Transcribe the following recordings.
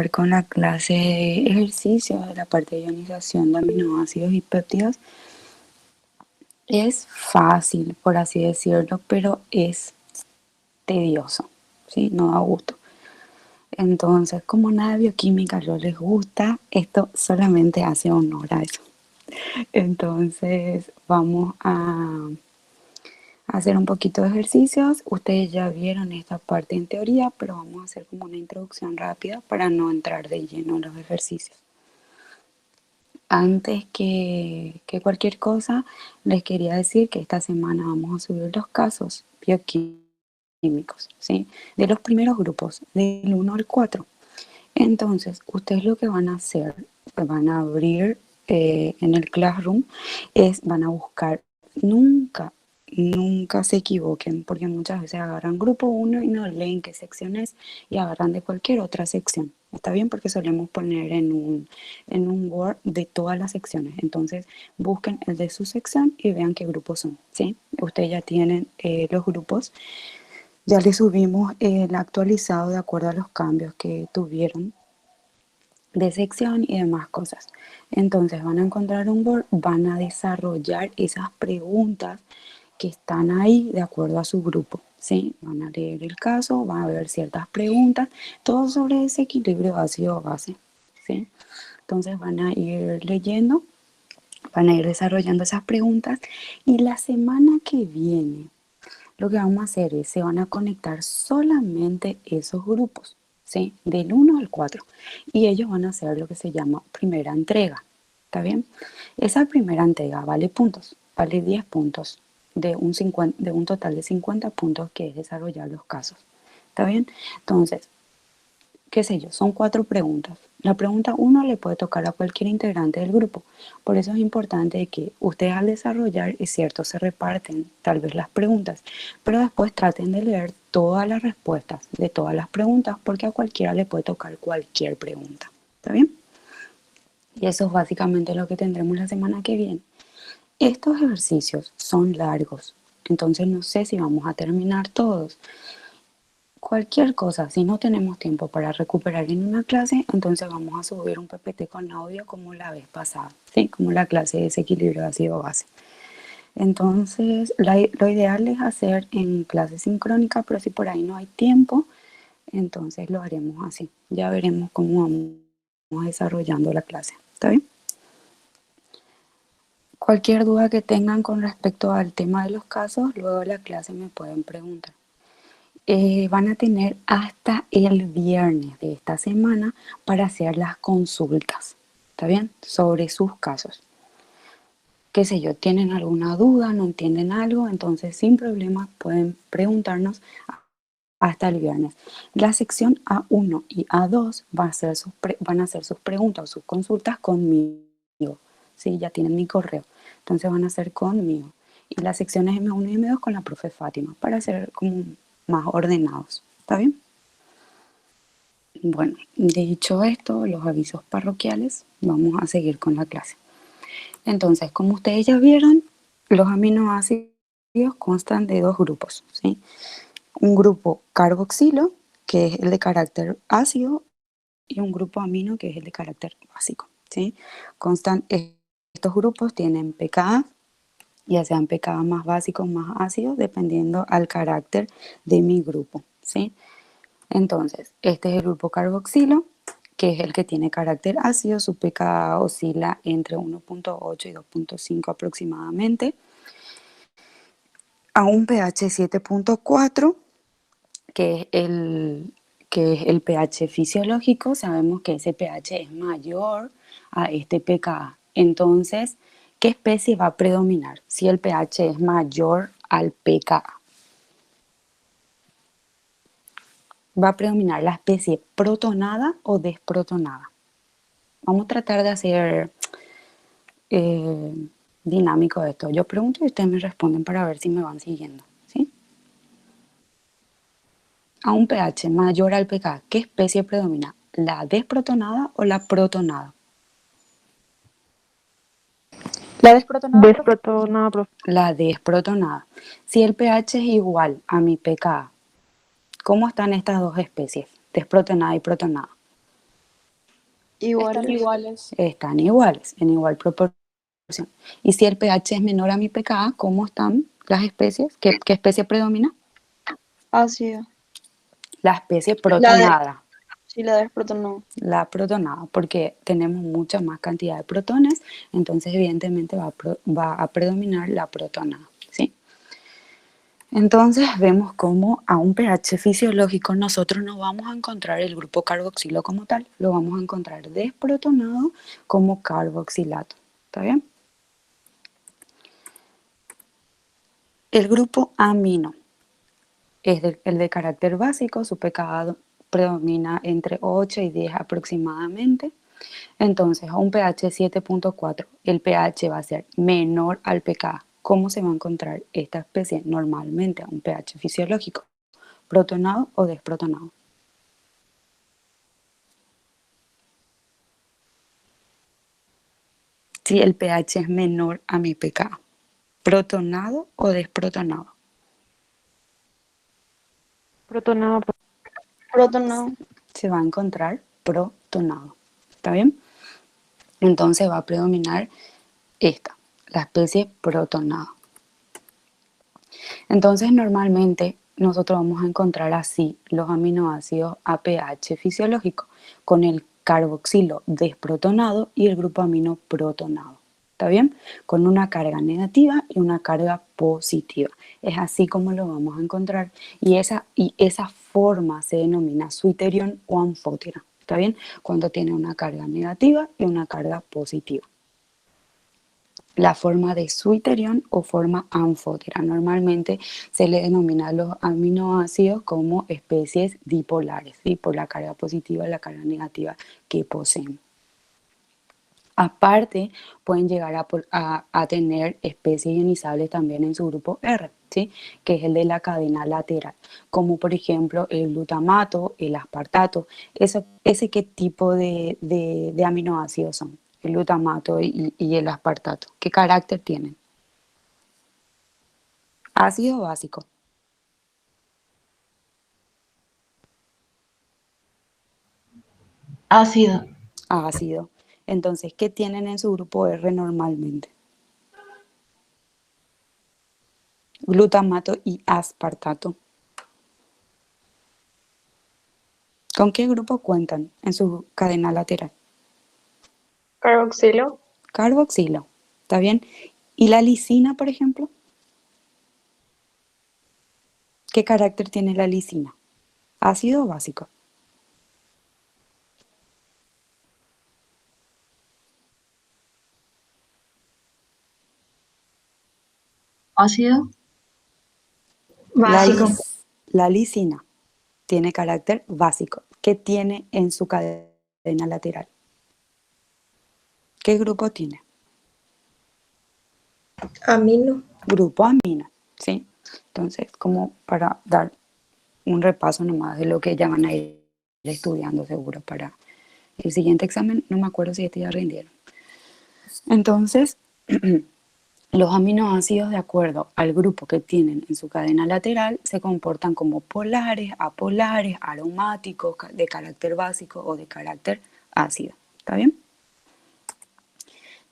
con la clase de ejercicios de la parte de ionización de aminoácidos y péptidos. Es fácil, por así decirlo, pero es tedioso, ¿sí? No da gusto. Entonces, como nada de bioquímica no les gusta, esto solamente hace honor a eso. Entonces, vamos a hacer un poquito de ejercicios. Ustedes ya vieron esta parte en teoría, pero vamos a hacer como una introducción rápida para no entrar de lleno en los ejercicios. Antes que cualquier cosa, les quería decir que esta semana vamos a subir los casos bioquímicos, ¿sí? De los primeros grupos, del 1 al 4. Entonces, ustedes lo que van a hacer, van a abrir en el Classroom, van a buscar, nunca se equivoquen, porque muchas veces agarran grupo 1 y no leen qué sección es y agarran de cualquier otra sección. Está bien porque solemos poner en un Word de todas las secciones. Entonces, busquen el de su sección y vean qué grupos son, ¿sí? Ustedes ya tienen los grupos. Ya les subimos el actualizado de acuerdo a los cambios que tuvieron de sección y demás cosas. Entonces van a encontrar un Word, van a desarrollar esas preguntas que están ahí de acuerdo a su grupo, ¿sí? Van a leer el caso, van a ver ciertas preguntas, todo sobre ese equilibrio ácido-base, ¿sí? Entonces van a ir leyendo, van a ir desarrollando esas preguntas y la semana que viene lo que vamos a hacer es, se van a conectar solamente esos grupos, ¿sí? Del 1 al 4. Y ellos van a hacer lo que se llama primera entrega, ¿está bien? Esa primera entrega vale puntos, vale 10 puntos de un total de 50 puntos que es desarrollar los casos, ¿está bien? Entonces, qué sé yo, son 4 preguntas. La pregunta 1 le puede tocar a cualquier integrante del grupo. Por eso es importante que ustedes al desarrollar, es cierto, se reparten tal vez las preguntas, pero después traten de leer todas las respuestas de todas las preguntas porque a cualquiera le puede tocar cualquier pregunta. ¿Está bien? Y eso es básicamente lo que tendremos la semana que viene. Estos ejercicios son largos, entonces no sé si vamos a terminar todos. Cualquier cosa, si no tenemos tiempo para recuperar en una clase, entonces vamos a subir un PPT con audio como la vez pasada, ¿sí? Como la clase de desequilibrio ácido-base. Entonces, lo ideal es hacer en clase sincrónica, pero si por ahí no hay tiempo, entonces lo haremos así. Ya veremos cómo vamos desarrollando la clase. ¿Está bien? Cualquier duda que tengan con respecto al tema de los casos, luego de la clase me pueden preguntar. Van a tener hasta el viernes de esta semana para hacer las consultas, ¿está bien? Sobre sus casos. Qué sé yo, tienen alguna duda, no entienden algo, entonces sin problema pueden preguntarnos hasta el viernes. La sección A1 y A2 van a hacer sus preguntas o sus consultas conmigo. Sí, ya tienen mi correo, entonces van a hacer conmigo. Y las secciones M1 y M2 con la profe Fátima para ser como más ordenados. ¿Está bien? Bueno, dicho esto, los avisos parroquiales, vamos a seguir con la clase. Entonces, como ustedes ya vieron, los aminoácidos constan de 2 grupos, ¿sí? Un grupo carboxilo, que es el de carácter ácido, y un grupo amino, que es el de carácter básico, ¿sí? Estos grupos tienen pKa, ya sean pKa más básicos, más ácidos, dependiendo al carácter de mi grupo, ¿sí? Entonces, este es el grupo carboxilo, que es el que tiene carácter ácido, su pKa oscila entre 1.8 y 2.5 aproximadamente, a un pH 7.4, que es el pH fisiológico. Sabemos que ese pH es mayor a este pKa. Entonces, ¿qué especie va a predominar si el pH es mayor al pKa? Va a predominar la especie protonada o desprotonada. Vamos a tratar de hacer eh, dinámico esto. Yo pregunto y ustedes me responden para ver si me van siguiendo, ¿sí? A un pH mayor al pKa, ¿qué especie predomina? ¿La desprotonada o la protonada? La desprotonada, profe. Desprotonada, profe. La desprotonada. Si el pH es igual a mi pKa, ¿cómo están estas dos especies? Desprotonada y protonada. Están Iguales. iguales. Están iguales, en igual proporción. Y si el pH es menor a mi pKa, ¿cómo están las especies? ¿Qué especie predomina? Ácido. La especie La protonada. Sí, la desprotonó. La protonada, porque tenemos mucha más cantidad de protones, entonces evidentemente va a predominar la protonada, ¿sí? Entonces vemos cómo a un pH fisiológico nosotros no vamos a encontrar el grupo carboxilo como tal, lo vamos a encontrar desprotonado como carboxilato, ¿está bien? El grupo amino es el de carácter básico, su pKa predomina entre 8 y 10 aproximadamente. Entonces, a un pH 7.4, el pH va a ser menor al pKa. ¿Cómo se va a encontrar esta especie? Normalmente a un pH fisiológico, protonado o desprotonado. Si el pH es menor a mi pKa, protonado o desprotonado. Protonado. Protonado. Se va a encontrar protonado. ¿Está bien? Entonces va a predominar esta, la especie protonada. Entonces normalmente nosotros vamos a encontrar así los aminoácidos a pH fisiológico con el carboxilo desprotonado y el grupo amino protonado. ¿Está bien? Con una carga negativa y una carga positiva. Es así como lo vamos a encontrar y esa forma se denomina suiterión o anfótera. ¿Está bien? Cuando tiene una carga negativa y una carga positiva. La forma de suiterión o forma anfótera. Normalmente se le denomina a los aminoácidos como especies dipolares, ¿sí? Por la carga positiva y la carga negativa que poseen. Aparte, pueden llegar a tener especies ionizables también en su grupo R, ¿sí? Que es el de la cadena lateral, como por ejemplo el glutamato, el aspartato. ¿Ese qué tipo de aminoácidos son? El glutamato y el aspartato. ¿Qué carácter tienen? Ácido o básico. Ácido. Ácido. Entonces, ¿qué tienen en su grupo R normalmente? Glutamato y aspartato. ¿Con qué grupo cuentan en su cadena lateral? Carboxilo. Carboxilo. ¿Está bien? ¿Y la lisina, por ejemplo? ¿Qué carácter tiene la lisina? ¿Ácido o básico? Ácido. La, Básico. la lisina tiene carácter básico. ¿Qué tiene en su cadena lateral? ¿Qué grupo tiene? Amino. Grupo amino, ¿sí? Entonces, como para dar un repaso nomás de lo que ya van a ir estudiando seguro para el siguiente examen, no me acuerdo si este ya rindieron. Entonces, los aminoácidos, de acuerdo al grupo que tienen en su cadena lateral, se comportan como polares, apolares, aromáticos, de carácter básico o de carácter ácido. ¿Está bien?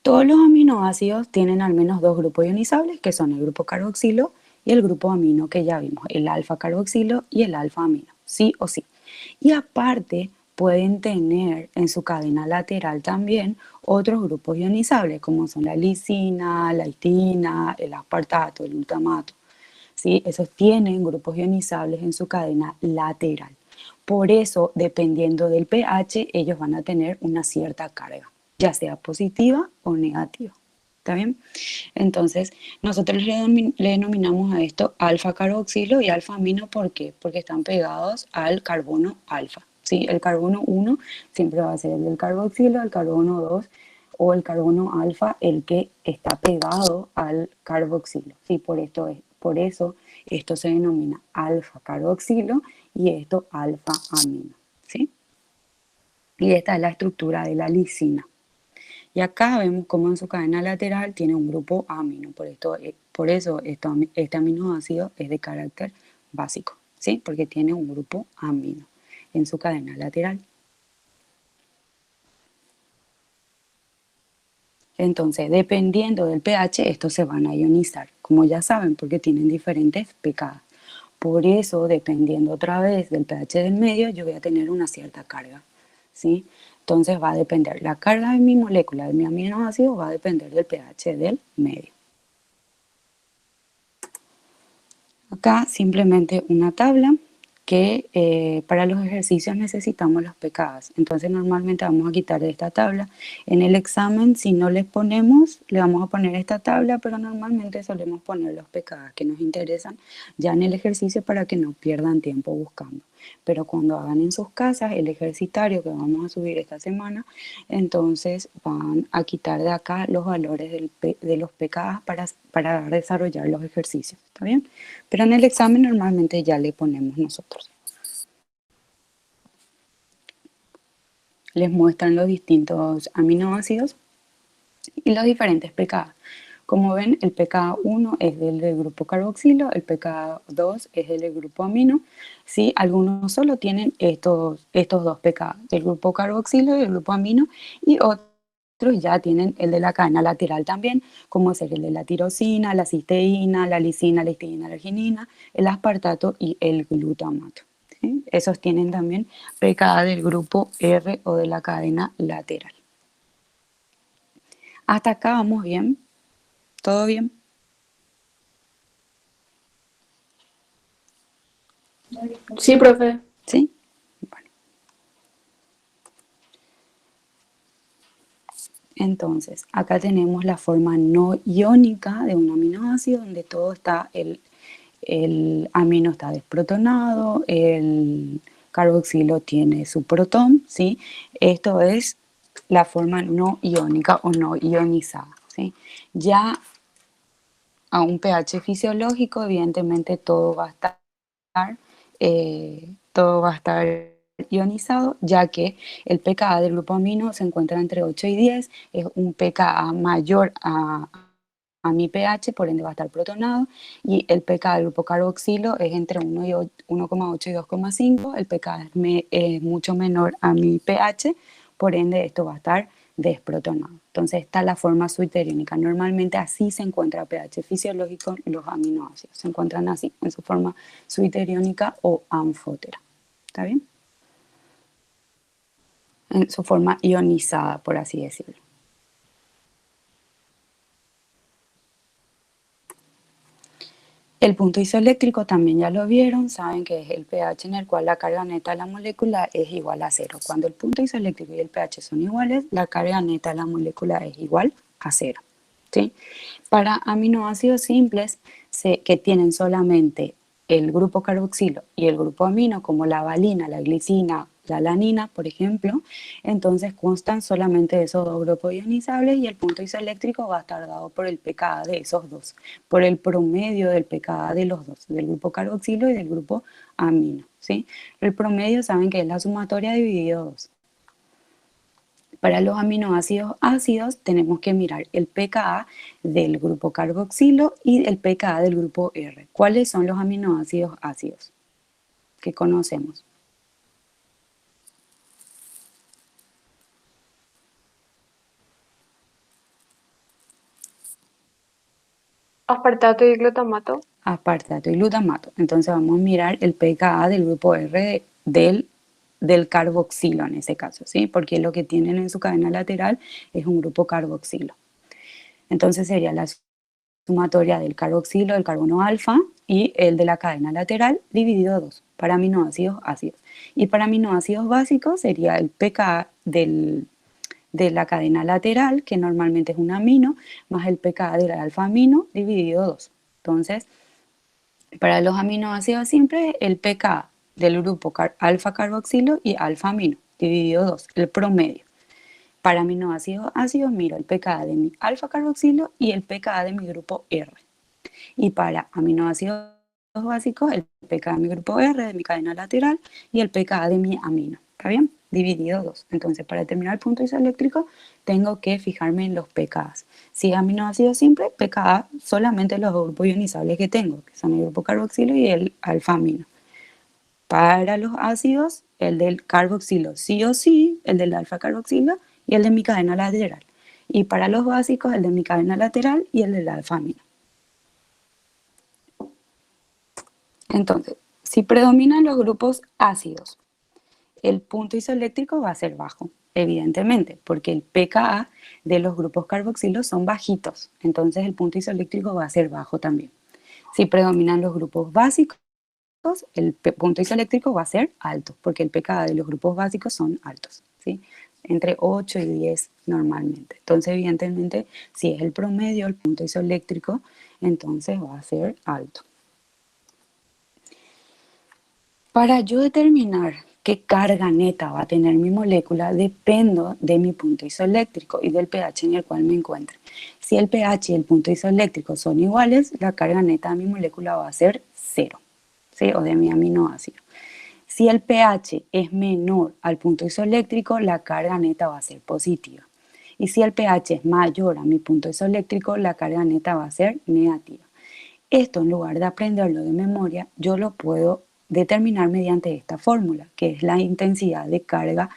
Todos los aminoácidos tienen al menos dos grupos ionizables, que son el grupo carboxilo y el grupo amino que ya vimos, el alfa carboxilo y el alfa amino, sí o sí. Y aparte pueden tener en su cadena lateral también otros grupos ionizables, como son la lisina, la histina, el aspartato, el glutamato. ¿Sí? Esos tienen grupos ionizables en su cadena lateral. Por eso, dependiendo del pH, ellos van a tener una cierta carga, ya sea positiva o negativa. ¿Está bien? Entonces, nosotros le denominamos a esto alfa carboxilo y alfa amino. ¿Por qué? Porque están pegados al carbono alfa. ¿Sí? El carbono 1 siempre va a ser el del carboxilo, el carbono 2 o el carbono alfa el que está pegado al carboxilo. ¿Sí? Por eso esto se denomina alfa carboxilo y esto alfa amino. ¿Sí? Y esta es la estructura de la lisina. Y acá vemos cómo en su cadena lateral tiene un grupo amino. Por eso este aminoácido es de carácter básico, ¿sí? Porque tiene un grupo amino en su cadena lateral. Entonces, dependiendo del pH, estos se van a ionizar, como ya saben, porque tienen diferentes pKa. Por eso, dependiendo otra vez del pH del medio, yo voy a tener una cierta carga, ¿sí? Entonces va a depender, la carga de mi molécula, de mi aminoácido, va a depender del pH del medio. Acá simplemente una tabla que para los ejercicios necesitamos los pKs. Entonces normalmente vamos a quitar de esta tabla. En el examen, si no les ponemos, le vamos a poner esta tabla, pero normalmente solemos poner los pKs que nos interesan ya en el ejercicio para que no pierdan tiempo buscando. Pero cuando hagan en sus casas el ejercitario que vamos a subir esta semana, entonces van a quitar de acá los valores de los pKs para desarrollar los ejercicios, ¿está bien? Pero en el examen normalmente ya le ponemos nosotros. Les muestran los distintos aminoácidos y los diferentes pKa. Como ven, el pKa1 es del grupo carboxilo, el pKa2 es del grupo amino. ¿Sí? Algunos solo tienen estos dos pKa, el grupo carboxilo y el grupo amino, y otros ya tienen el de la cadena lateral también, como es el de la tirosina, la cisteína, la lisina, la histidina, la arginina, el aspartato y el glutamato. ¿Sí? Esos tienen también pKa del grupo R o de la cadena lateral. Hasta acá vamos bien. ¿Todo bien? Sí, profe. ¿Sí? Bueno. Entonces, acá tenemos la forma no iónica de un aminoácido donde todo está, el amino está desprotonado, el carboxilo tiene su protón, ¿sí? Esto es la forma no iónica o no ionizada, ¿sí? Ya a un pH fisiológico, evidentemente todo va a estar ionizado, ya que el pKa del grupo amino se encuentra entre 8 y 10, es un pKa mayor a mi pH, por ende va a estar protonado, y el pKa del grupo carboxilo es entre 1,8 y 2,5, el pKa es mucho menor a mi pH, por ende esto va a estar desprotonado. Entonces esta es la forma suiteriónica. Normalmente así se encuentra pH fisiológico los aminoácidos. Se encuentran así, en su forma suiteriónica o anfótera. ¿Está bien? En su forma ionizada, por así decirlo. El punto isoeléctrico también ya lo vieron, saben que es el pH en el cual la carga neta de la molécula es igual a 0. Cuando el punto isoeléctrico y el pH son iguales, la carga neta de la molécula es igual a 0. ¿Sí? Para aminoácidos simples que tienen solamente el grupo carboxilo y el grupo amino, como la valina, la glicina, la alanina, por ejemplo, entonces constan solamente de esos dos grupos ionizables y el punto isoeléctrico va a estar dado por el pKa de esos dos, por el promedio del pKa de los dos, del grupo carboxilo y del grupo amino, ¿sí? El promedio saben que es la sumatoria dividido 2. Para los aminoácidos ácidos tenemos que mirar el pKa del grupo carboxilo y el pKa del grupo R. ¿Cuáles son los aminoácidos ácidos que conocemos? Aspartato y glutamato. Aspartato y glutamato. Entonces vamos a mirar el pKa del grupo R del carboxilo en ese caso, ¿sí? Porque lo que tienen en su cadena lateral es un grupo carboxilo. Entonces sería la sumatoria del carboxilo, del carbono alfa y el de la cadena lateral dividido 2 para aminoácidos ácidos. Y para aminoácidos básicos sería el pKa de la cadena lateral, que normalmente es un amino, más el pKa del alfa amino dividido 2. Entonces, para los aminoácidos simples, el pKa del grupo alfa carboxilo y alfa amino dividido 2, el promedio. Para aminoácidos ácidos miro el pKa de mi alfa carboxilo y el pKa de mi grupo R. Y para aminoácidos básicos, el pKa de mi grupo R, de mi cadena lateral, y el pKa de mi amino. ¿Está bien? Dividido 2. Entonces, para determinar el punto isoeléctrico, tengo que fijarme en los pKas. Si es aminoácido simple, pKa solamente los dos grupos ionizables que tengo, que son el grupo carboxilo y el alfa amino. Para los ácidos, el del carboxilo sí o sí, el del alfa carboxilo y el de mi cadena lateral. Y para los básicos, el de mi cadena lateral y el del alfa-amino. Entonces, si predominan los grupos ácidos, el punto isoeléctrico va a ser bajo, evidentemente, porque el pKa de los grupos carboxilos son bajitos, entonces el punto isoeléctrico va a ser bajo también. Si predominan los grupos básicos, el punto isoeléctrico va a ser alto, porque el pKa de los grupos básicos son altos, ¿sí? Entre 8 y 10 normalmente. Entonces, evidentemente, si es el promedio, el punto isoeléctrico, entonces va a ser alto. Para yo determinar qué carga neta va a tener mi molécula, dependo de mi punto isoeléctrico y del pH en el cual me encuentre. Si el pH y el punto isoeléctrico son iguales, la carga neta de mi molécula va a ser 0, ¿sí? O de mi aminoácido. Si el pH es menor al punto isoeléctrico, la carga neta va a ser positiva. Y si el pH es mayor a mi punto isoeléctrico, la carga neta va a ser negativa. Esto, en lugar de aprenderlo de memoria, yo lo puedo determinar mediante esta fórmula, que es la intensidad de carga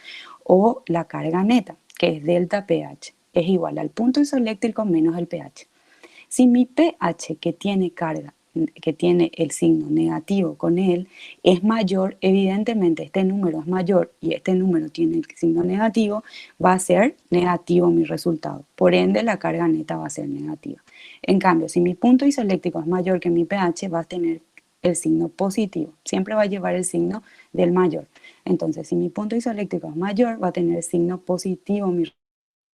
o la carga neta, que es delta pH. Es igual al punto isoeléctrico menos el pH. Si mi pH que tiene carga, que tiene el signo negativo con él, es mayor, evidentemente este número es mayor y este número tiene el signo negativo, va a ser negativo mi resultado. Por ende, la carga neta va a ser negativa. En cambio, si mi punto isoeléctrico es mayor que mi pH, va a tener el signo positivo. Siempre va a llevar el signo del mayor. Entonces, si mi punto isoeléctrico es mayor, va a tener el signo positivo mi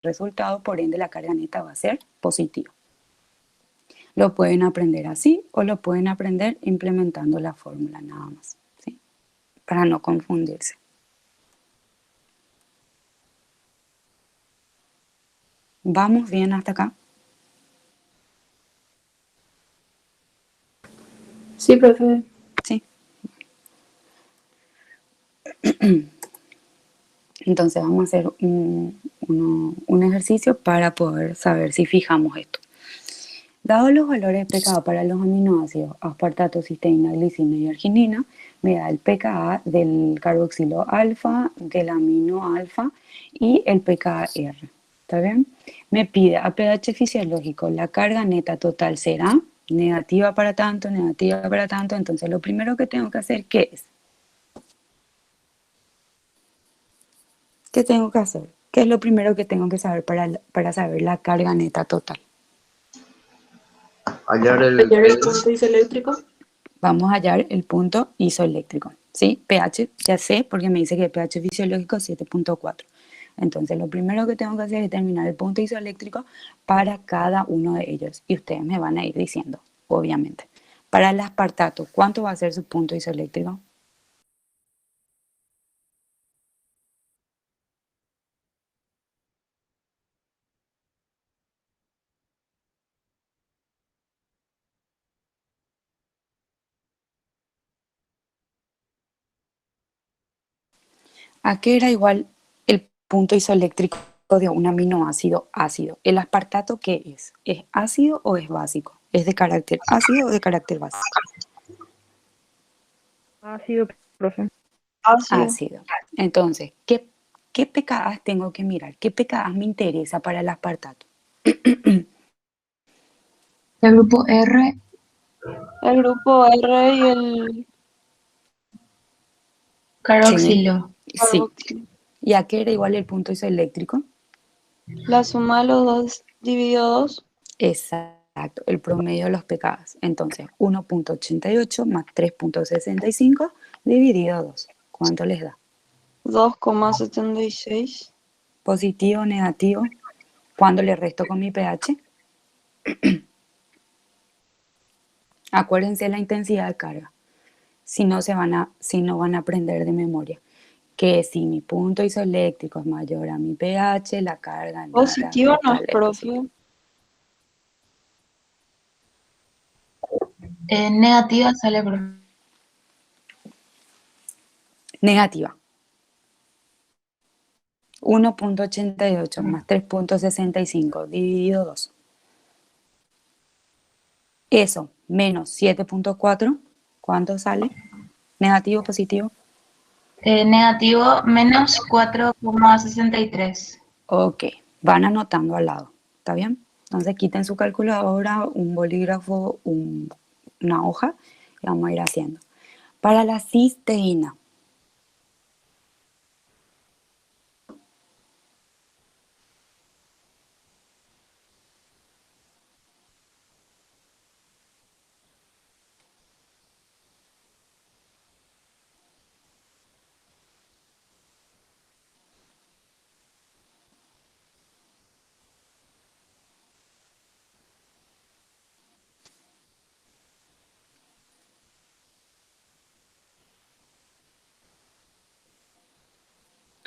resultado, por ende la carga neta va a ser positiva. Lo pueden aprender así o lo pueden aprender implementando la fórmula nada más, ¿sí? Para no confundirse. ¿Vamos bien hasta acá? Sí, profe. Sí. Entonces vamos a hacer un ejercicio para poder saber si fijamos esto. Dados los valores de pKa para los aminoácidos aspartato, cisteína, glicina y arginina, me da el pKa del carboxilo alfa, del amino alfa y el pKa R. ¿Está bien? Me pide a pH fisiológico la carga neta total será negativa para tanto, entonces lo primero que tengo que hacer, ¿qué es? ¿Qué tengo que hacer? ¿Qué es lo primero que tengo que saber para saber la carga neta total? Hallar el punto isoeléctrico. Vamos a hallar el punto isoeléctrico, ¿sí? pH, ya sé, porque me dice que el pH fisiológico es 7.4. Entonces, lo primero que tengo que hacer es determinar el punto isoeléctrico para cada uno de ellos. Y ustedes me van a ir diciendo, obviamente. Para el aspartato, ¿cuánto va a ser su punto isoeléctrico? ¿A qué era igual el punto isoeléctrico de un aminoácido ácido? ¿El aspartato qué es? ¿Es ácido o es básico? ¿Es de carácter ácido o de carácter básico? Ácido, profe. Ácido. Entonces, ¿qué pKa tengo que mirar? ¿Qué pKa me interesa para el aspartato? El grupo R, El grupo R y el carboxilo. Sí. carboxilo. ¿Y a qué era igual el punto isoeléctrico? La suma de los dos dividido 2. Exacto, el promedio de los pKa. Entonces, 1.88 más 3.65 dividido 2. ¿Cuánto les da? 2,76. ¿Positivo o negativo? ¿Cuándo le resto con mi pH? Acuérdense la intensidad de carga. Si no van a aprender de memoria. Que si mi punto isoeléctrico es mayor a mi pH, la carga neta Positivo no total es, es profe. positiva. Negativa sale, profe. Negativa. 1.88 más 3.65 dividido 2. Eso menos 7.4, ¿cuánto sale? ¿Negativo o positivo? Negativo menos 4,63. Ok, Van anotando al lado, ¿está bien? Entonces quiten su calculadora, un bolígrafo, una hoja y vamos a ir haciendo. Para la cisteína,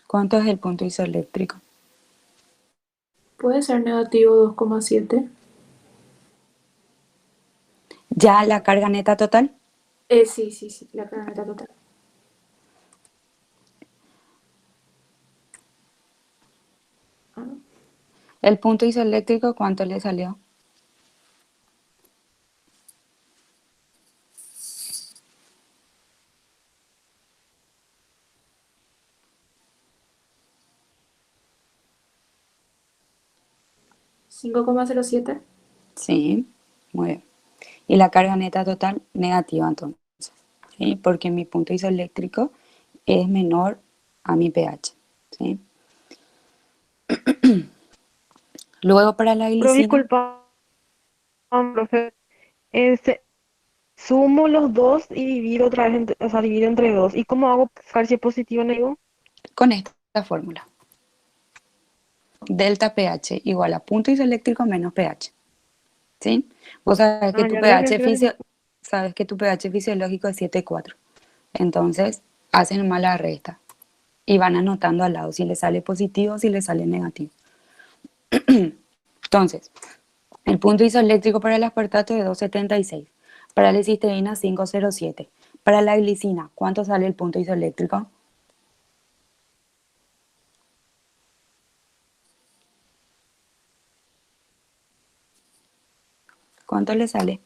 ¿cuánto es el punto isoeléctrico? Puede ser negativo 2,7. ¿Ya la carga neta total? Sí, sí, sí, la carga neta total. Ah, ¿El punto isoeléctrico cuánto le salió? ¿5,07? Sí, muy bien. Y la carga neta total negativa entonces, ¿sí? Porque mi punto isoeléctrico es menor a mi pH, ¿sí? Luego para la Pero glicina, disculpa, profe. Sumo los dos y divido otra vez, o sea, divido entre dos. ¿Y cómo hago para sacar si es positivo o negativo? con esta fórmula. Delta pH igual a punto isoeléctrico menos pH, ¿sí? Vos sabés que Ah, tu ya veo, ya pH, quiero decir. sabes que tu pH fisiológico es 7,4. Entonces, hacen mal la resta y van anotando al lado si le sale positivo o si le sale negativo. Entonces, el punto isoeléctrico para el aspartato es 2,76. Para la cisteína, 5,07. Para la glicina, ¿cuánto sale el punto isoeléctrico? ¿Cuánto le sale?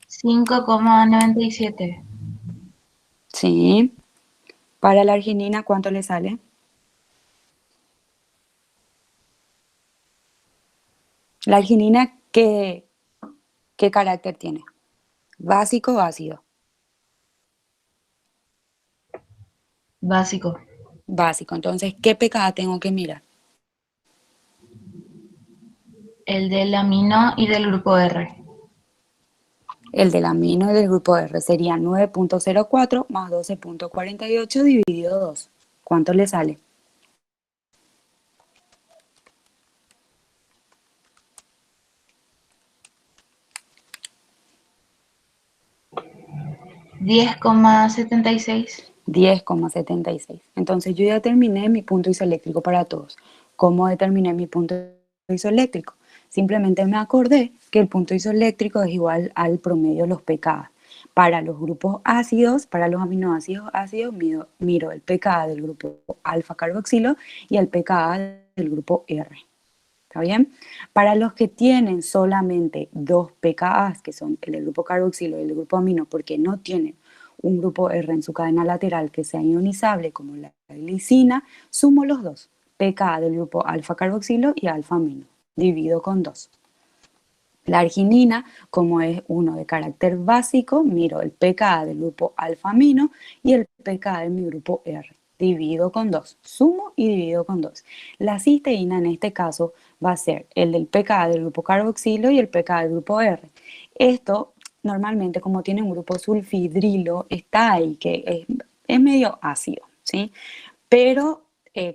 5,97. Sí. Para la arginina, ¿cuánto le sale? La arginina, ¿qué carácter tiene? ¿Básico o ácido? Básico. Básico. Entonces, ¿qué pKa tengo que mirar? El del amino y del grupo R. El del amino y del grupo R sería 9,04 más 12,48 dividido 2. ¿Cuánto le sale? 10,76. 10,76. Entonces yo ya terminé mi punto isoeléctrico para todos. ¿Cómo determiné mi punto isoeléctrico? Simplemente me acordé que el punto isoeléctrico es igual al promedio de los pKa. Para los grupos ácidos, para los aminoácidos ácidos, miro el pKa del grupo alfa carboxilo y el pKa del grupo R. ¿Está bien? Para los que tienen solamente dos pKas, que son el del grupo carboxilo y el del grupo amino, porque no tienen un grupo R en su cadena lateral que sea ionizable como la glicina, sumo los dos, pKa del grupo alfa carboxilo y alfa amino, divido con 2. La arginina, como es uno de carácter básico, miro el pKa del grupo alfa amino y el pKa de mi grupo R. Divido con 2, sumo y divido con 2. La cisteína en este caso va a ser el del pKa del grupo carboxilo y el pKa del grupo R. Esto normalmente como tiene un grupo sulfidrilo está ahí, que es medio ácido, ¿sí? Pero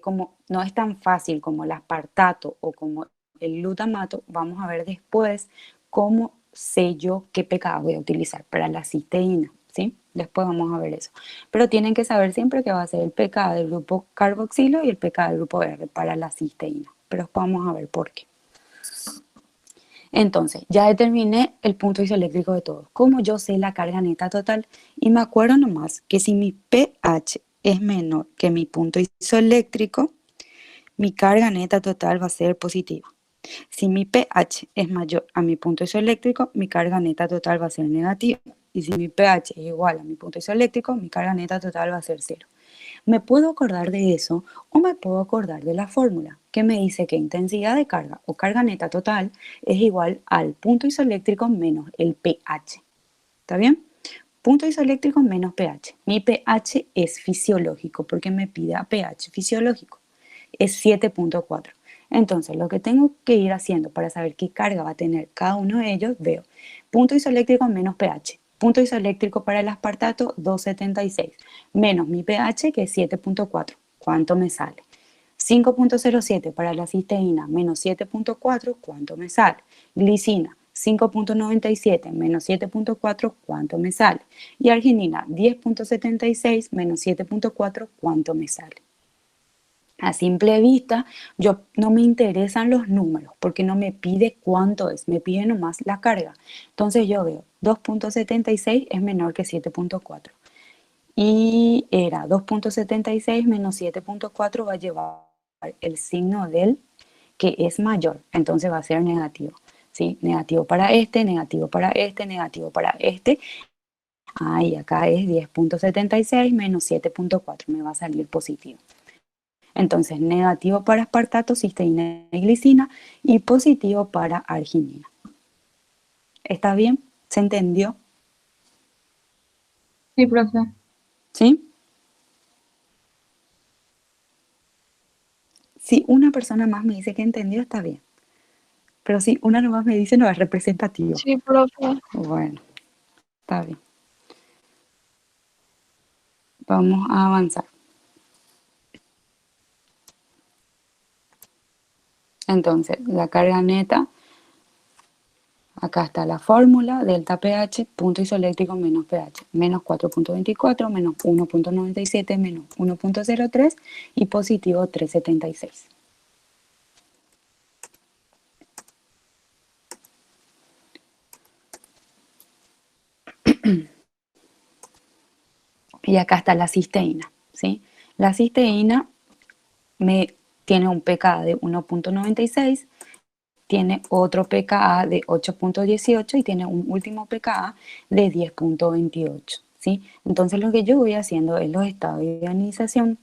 como no es tan fácil como el aspartato o como el glutamato, vamos a ver después cómo sé yo qué pKa voy a utilizar para la cisteína, ¿sí? Después vamos a ver eso. Pero tienen que saber siempre que va a ser el pKa del grupo carboxilo y el pKa del grupo R para la cisteína. Pero después vamos a ver por qué. Entonces, ya determiné el punto isoeléctrico de todos. Como yo sé la carga neta total y me acuerdo nomás que si mi pH es menor que mi punto isoeléctrico, mi carga neta total va a ser positiva. Si mi pH es mayor a mi punto isoeléctrico, mi carga neta total va a ser negativa. Y si mi pH es igual a mi punto isoeléctrico, mi carga neta total va a ser 0. me puedo acordar de eso o me puedo acordar de la fórmula que me dice que intensidad de carga o carga neta total es igual al punto isoeléctrico menos el pH. ¿Está bien? Punto isoeléctrico menos pH. Mi pH es fisiológico porque me pide a pH fisiológico. Es 7.4. Entonces, lo que tengo que ir haciendo para saber qué carga va a tener cada uno de ellos, veo punto isoeléctrico menos pH. Punto isoeléctrico para el aspartato, 276, menos mi pH, que es 7.4. ¿Cuánto me sale? 5.07 para la cisteína, menos 7.4, ¿cuánto me sale? Glicina, 5.97 menos 7.4, ¿cuánto me sale? Y arginina, 10.76 menos 7.4, ¿cuánto me sale? A simple vista, yo no me interesan los números porque no me pide cuánto es, me pide nomás la carga. Entonces yo veo 2.76 es menor que 7.4 y era 2.76 menos 7.4 va a llevar el signo del que es mayor, entonces va a ser negativo, ¿sí? Negativo para este, negativo para este, negativo para este. Ahí acá es 10.76 menos 7.4, me va a salir positivo. Entonces, negativo para aspartato, cisteína y glicina y positivo para arginina. ¿Está bien? ¿Se entendió? Sí, profe. ¿Sí? Si una persona más me dice que entendió, está bien. Pero si una nomás me dice, no es representativo. Sí, profe. Bueno, está bien. Vamos a avanzar. Entonces, la carga neta, acá está la fórmula, delta pH, punto isoeléctrico menos pH, menos 4.24, menos 1.97, menos 1.03 y positivo 3.76. Y acá está la cisteína, ¿sí? La cisteína tiene un pKa de 1.96, tiene otro pKa de 8.18 y tiene un último pKa de 10.28, ¿sí? Entonces lo que yo voy haciendo es los estados de ionización.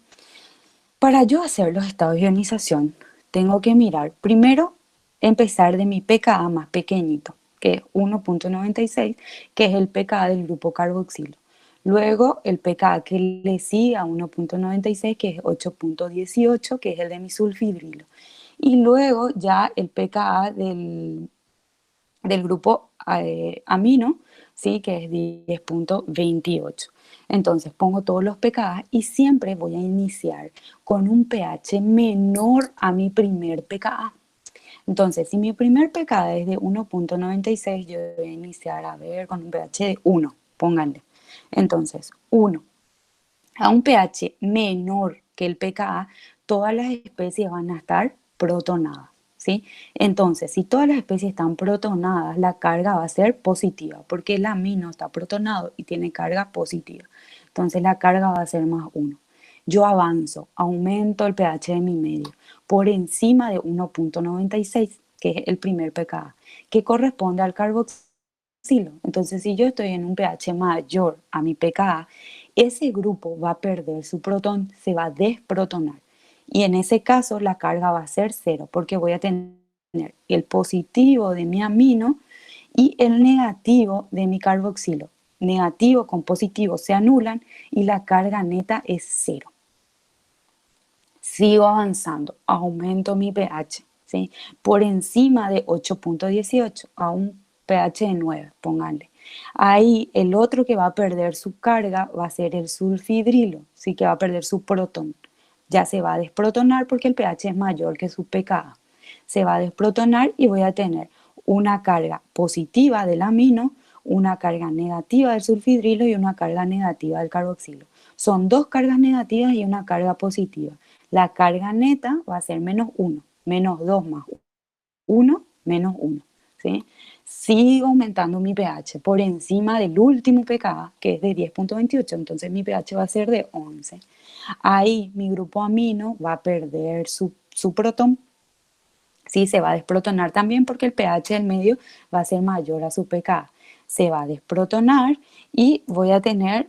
Para yo hacer los estados de ionización, tengo que mirar, primero, empezar de mi pKa más pequeñito, que es 1.96, que es el pKa del grupo carboxilo. Luego, el pKa que le sigue a 1.96, que es 8.18, que es el de mi sulfidrilo. Y luego ya el pKa del grupo amino, ¿sí? Que es 10.28. Entonces pongo todos los pKa y siempre voy a iniciar con un pH menor a mi primer pKa. Entonces, si mi primer pKa es de 1.96, yo voy a iniciar a ver con un pH de 1, pónganle. Entonces, 1. A un pH menor que el pKa, todas las especies van a estar protonadas, ¿sí? Entonces, si todas las especies están protonadas, la carga va a ser positiva, porque el amino está protonado y tiene carga positiva. Entonces, la carga va a ser más 1. Yo avanzo, aumento el pH de mi medio por encima de 1.96, que es el primer pKa, que corresponde al carboxilo. Entonces, si yo estoy en un pH mayor a mi pKa, ese grupo va a perder su protón, se va a desprotonar. Y en ese caso la carga va a ser 0, porque voy a tener el positivo de mi amino y el negativo de mi carboxilo. Negativo con positivo se anulan y la carga neta es 0. Sigo avanzando, aumento mi pH, ¿sí? Por encima de 8.18 a un pH de 9, pónganle. Ahí el otro que va a perder su carga va a ser el sulfidrilo, ¿sí? Que va a perder su protón. Ya se va a desprotonar porque el pH es mayor que su pKa. Se va a desprotonar y voy a tener una carga positiva del amino, una carga negativa del sulfidrilo y una carga negativa del carboxilo. Son dos cargas negativas y una carga positiva. La carga neta va a ser menos 1, menos 2 más 1, menos 1, ¿sí? Sigo aumentando mi pH por encima del último pKa, que es de 10.28, entonces mi pH va a ser de 11. Ahí mi grupo amino va a perder su protón, ¿sí? Se va a desprotonar también porque el pH del medio va a ser mayor a su pKa. Se va a desprotonar y voy a tener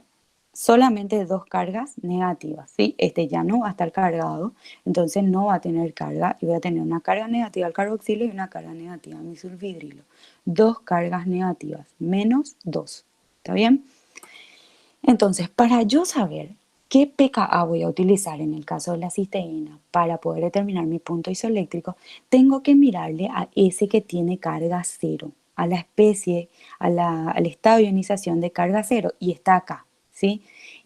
solamente dos cargas negativas, ¿sí? Este ya no va a estar cargado, entonces no va a tener carga y voy a tener una carga negativa al carboxilo y una carga negativa a mi sulfidrilo. Dos cargas negativas, menos dos, ¿está bien? Entonces, para yo saber qué pKa voy a utilizar en el caso de la cisteína para poder determinar mi punto isoeléctrico, tengo que mirarle a ese que tiene carga cero, a la especie, al estado de ionización de carga cero, y está acá, ¿sí?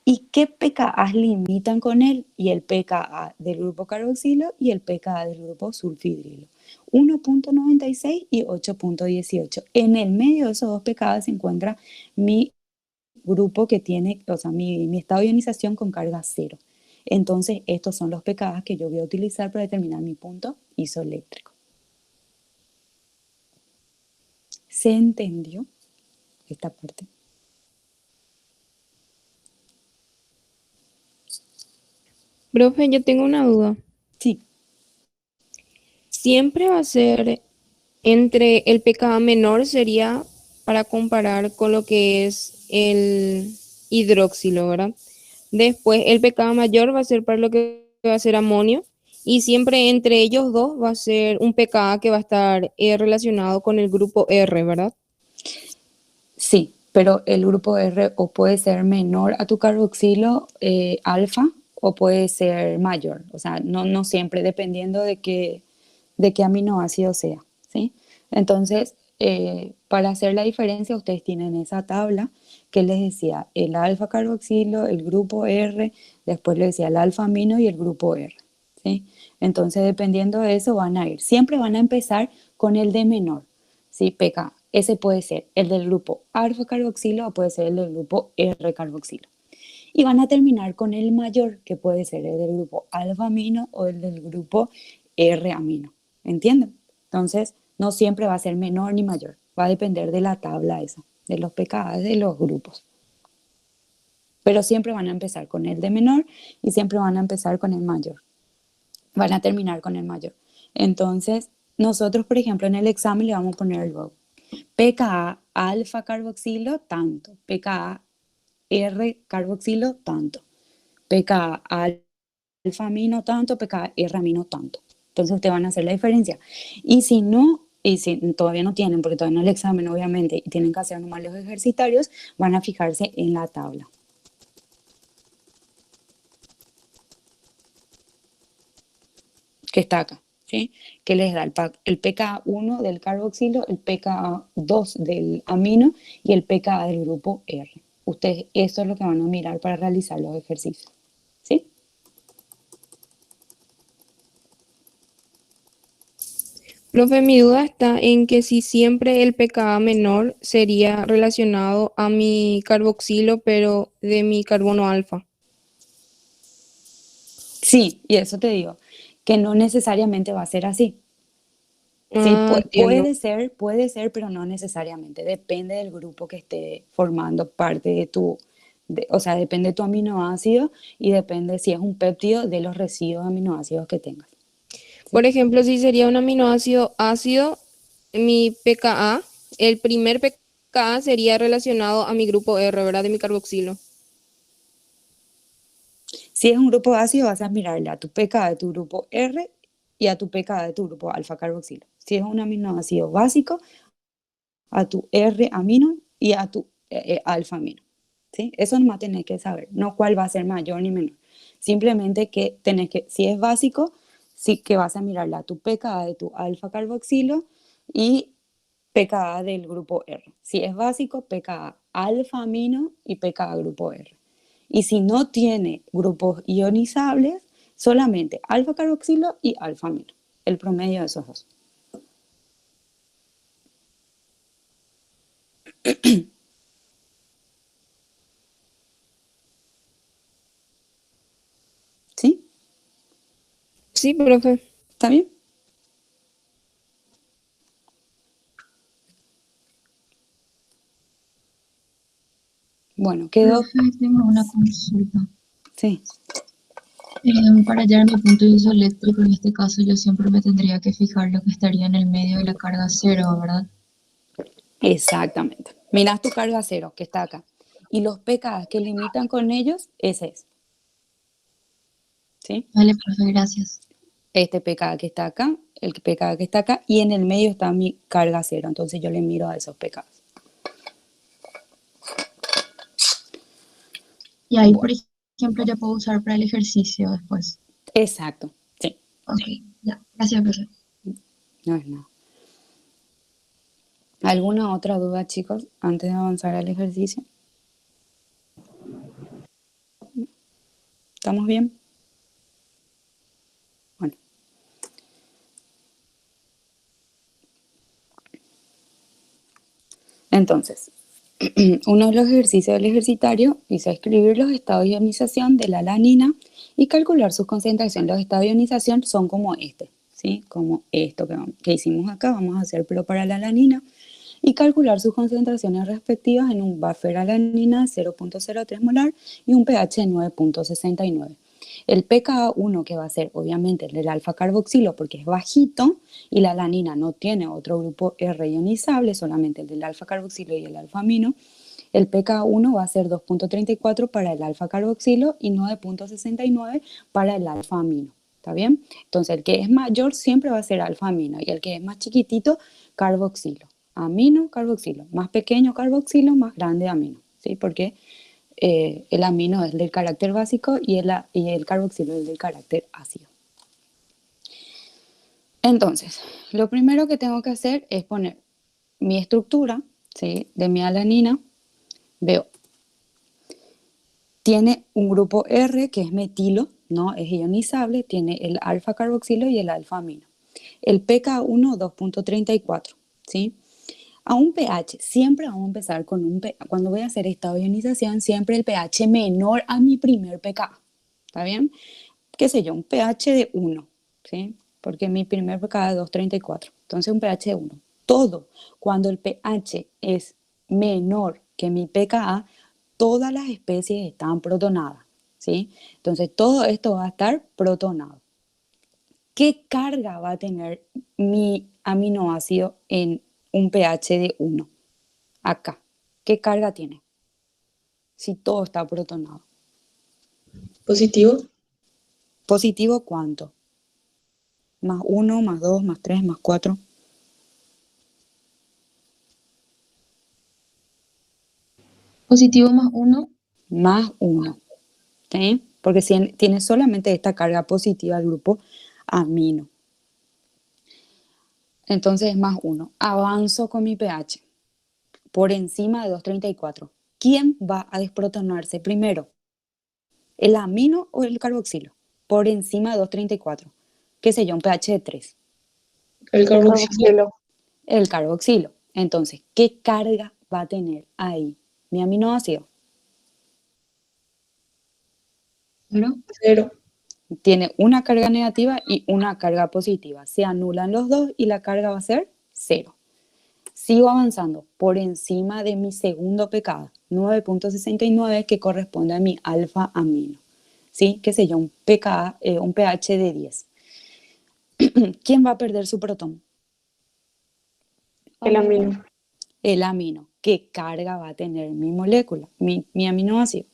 ¿Y qué pKa limitan con él? Y el pKa del grupo carboxilo y el pKa del grupo sulfidrilo. 1.96 y 8.18. En el medio de esos dos pKa se encuentra mi grupo que tiene, o sea, mi estado de ionización con carga cero. Entonces, estos son los pKa que yo voy a utilizar para determinar mi punto isoeléctrico. ¿Se entendió esta parte? Profe, yo tengo una duda. Sí, Siempre va a ser entre el pKa menor sería para comparar con lo que es el hidróxilo, ¿verdad? Después el pKa mayor va a ser para lo que va a ser amonio y siempre entre ellos dos va a ser un pKa que va a estar relacionado con el grupo R, ¿verdad? sí, pero el grupo R o puede ser menor a tu carboxilo alfa o puede ser mayor. O sea, no siempre, dependiendo de qué aminoácido sea, ¿sí? Entonces, para hacer la diferencia, ustedes tienen esa tabla que les decía el alfa carboxilo, el grupo R, después les decía el alfa amino y el grupo R, ¿sí? Entonces, dependiendo de eso, van a ir. Siempre van a empezar con el de menor, ¿sí? pKa. Ese puede ser el del grupo alfa carboxilo o puede ser el del grupo R carboxilo. Y van a terminar con el mayor, que puede ser el del grupo alfa amino o el del grupo R amino. ¿Entienden? Entonces, no siempre va a ser menor ni mayor. Va a depender de la tabla esa, de los pKa de los grupos. Pero siempre van a empezar con el de menor y siempre van a empezar con el mayor. Van a terminar con el mayor. Entonces, nosotros, por ejemplo, en el examen le vamos a poner luego pKa alfa carboxilo tanto, pKa R carboxilo tanto, pKa alfa amino tanto, pKa R amino tanto. Entonces ustedes van a hacer la diferencia. Y si no, y si todavía no tienen, porque todavía no el examen obviamente, y tienen que hacer nomás los ejercitarios, van a fijarse en la tabla. Que está acá, ¿sí? Que les da el pKa1 del carboxilo, el pKa2 del amino y el pKa del grupo R. Ustedes eso es lo que van a mirar para realizar los ejercicios, ¿sí? Profe, mi duda está en que si siempre el pKa menor sería relacionado a mi carboxilo, pero de mi carbono alfa. Sí, y eso te digo, que no necesariamente va a ser así. Sí, Entiendo. puede ser, pero no necesariamente. Depende del grupo que esté formando parte de o sea, depende de tu aminoácido y depende si es un péptido de los residuos de aminoácidos que tengas. Por ejemplo, si sería un aminoácido ácido, mi pKa, el primer pKa sería relacionado a mi grupo R, ¿verdad? De mi carboxilo. Si es un grupo ácido, vas a mirarle a tu pKa de tu grupo R y a tu pKa de tu grupo alfa carboxilo. Si es un aminoácido básico, a tu R amino y a tu alfa amino. ¿Sí? Eso nomás tenés que saber, no cuál va a ser mayor ni menor. Simplemente que tenés que, si es básico, sí que vas a mirarle a tu pKa de tu alfa carboxilo y pKa del grupo R. Si es básico, pKa alfa amino y pKa grupo R. Y si no tiene grupos ionizables, solamente alfa carboxilo y alfa amino. El promedio de esos dos. ¿Sí? Sí, profe. ¿Está bien? Bueno, quedó. Profe, tengo una consulta. Sí. Para hallar mi punto isoeléctrico, en este caso yo siempre me tendría que fijar lo que estaría en el medio de la carga cero, ¿verdad? Exactamente. Mirás tu carga cero, que está acá. y los pKa que limitan con ellos, ese es. ¿Sí? Vale, profe, gracias. Este pKa que está acá, el pKa que está acá, y en el medio está mi carga cero. Entonces yo le miro a esos pKa. Y ahí, por Bueno, ejemplo, ya puedo usar para el ejercicio después. exacto. Sí, Ok, ya. Gracias, profe. no es nada. ¿Alguna otra duda, chicos, antes de avanzar al ejercicio? ¿Estamos bien? Bueno. Entonces, uno de los ejercicios del ejercitario dice escribir los estados de ionización de la alanina y calcular sus concentraciones. Los estados de ionización son como este, ¿sí? Como esto que hicimos acá, vamos a hacer pero para la alanina y calcular sus concentraciones respectivas en un buffer alanina de 0.03 molar y un pH de 9.69. El pKa1, que va a ser obviamente el del alfa carboxilo porque es bajito y la alanina no tiene otro grupo R ionizable, solamente el del alfa carboxilo y el alfa amino, el pKa1 va a ser 2.34 para el alfa carboxilo y 9.69 para el alfa amino. ¿Está bien? Entonces el que es mayor siempre va a ser alfa amino y el que es más chiquitito, carboxilo. Amino, carboxilo. Más pequeño carboxilo, más grande amino. ¿Sí? Porque el amino es del carácter básico y el carboxilo es del carácter ácido. Entonces, lo primero que tengo que hacer es poner mi estructura, ¿sí?, de mi alanina. Veo, tiene un grupo R que es metilo, ¿no? Es ionizable, tiene el alfa carboxilo y el alfa amino. El pKa1 2.34, ¿sí? A un pH, siempre vamos a empezar con un pH, cuando voy a hacer esta ionización, siempre el pH menor a mi primer pKa, ¿está bien? Qué sé yo, un pH de 1, ¿sí? Porque mi primer pKa es 2.34, entonces un pH de 1. Todo, cuando el pH es menor que mi pKa, todas las especies están protonadas, ¿sí? Entonces todo esto va a estar protonado. ¿Qué carga va a tener mi aminoácido en un pH de 1? Acá. ¿Qué carga tiene? Si todo está protonado. Positivo. ¿Positivo cuánto? Más 1, más 2, más 3, más 4. Positivo más 1. Más 1. ¿Sí? Porque si tiene solamente esta carga positiva el grupo amino. Entonces es más 1. Avanzo con mi pH. Por encima de 2.34. ¿Quién va a desprotonarse primero? ¿El amino o el carboxilo? Por encima de 2.34. ¿Qué sé yo? Un pH de 3. El carboxilo. Carboxilo. El carboxilo. Entonces, ¿qué carga va a tener ahí mi aminoácido? 0. 0. Tiene una carga negativa y una carga positiva. Se anulan los dos y la carga va a ser 0. Sigo avanzando por encima de mi segundo pKa, 9.69, que corresponde a mi alfa amino. ¿Sí? ¿Qué sé yo? Un pH de 10. ¿Quién va a perder su protón? El amino. El amino. ¿Qué carga va a tener mi molécula, mi aminoácido?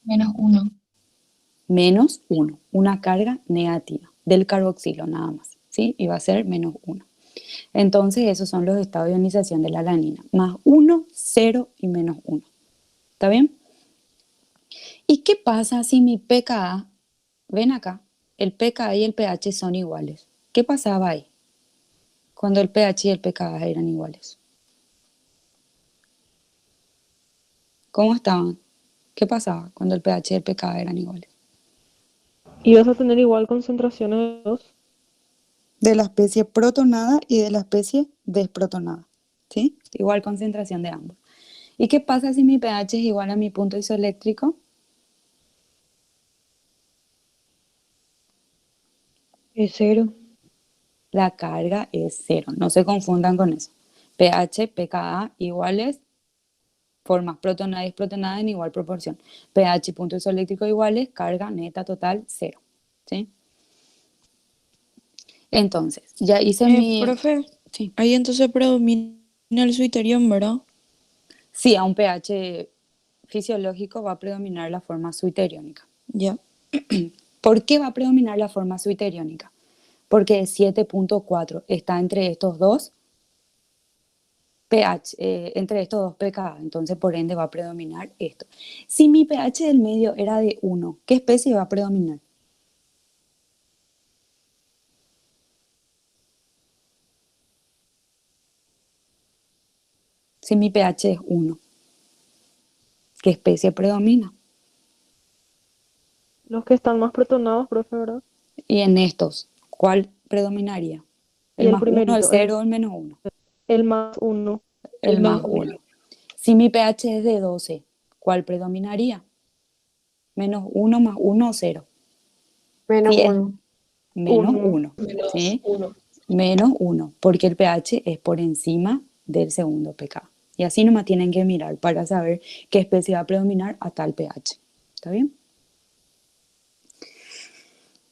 Menos 1. Menos 1, una carga negativa del carboxilo nada más, ¿sí? Y va a ser menos 1. Entonces esos son los estados de ionización de la alanina, más 1, 0 y menos 1. ¿Está bien? ¿Y qué pasa si mi pKa, ven acá, el pKa y el pH son iguales? ¿Qué pasaba ahí cuando el pH y el pKa eran iguales? ¿Cómo estaban? ¿Qué pasaba cuando el pH y el pKa eran iguales? Y vas a tener igual concentraciones de dos. De la especie protonada y de la especie desprotonada, ¿sí? Igual concentración de ambos. ¿Y qué pasa si mi pH es igual a mi punto isoeléctrico? Es 0. La carga es 0, no se confundan con eso. pH, pKa iguales, formas protonada y desprotonada en igual proporción. pH y punto isoeléctrico iguales, carga neta total 0, ¿sí? Entonces, ya hice mi... Profe, Sí. ahí entonces predomina el suiterión, ¿verdad? Sí, a un pH fisiológico va a predominar la forma suiteriónica. Ya. ¿Por qué va a predominar la forma suiteriónica? Porque el 7.4 está entre estos dos pH, entre estos dos pKa, entonces por ende va a predominar esto. Si mi pH del medio era de 1, ¿qué especie va a predominar? Si mi pH es 1, ¿qué especie predomina? Los que están más protonados, profe, ¿verdad? Y en estos, ¿cuál predominaría? Y ¿El el más 1, el primerito, 0 o el menos 1? el más 1. El más uno. 1. Si mi pH es de 12, ¿cuál predominaría? ¿Menos 1 más 1 o 0? Menos Sí, es 1. menos Uno. 1, Menos ¿sí? 1. Menos 1, porque el pH es por encima del segundo pK. Y así nomás tienen que mirar para saber qué especie va a predominar a tal pH. ¿Está bien?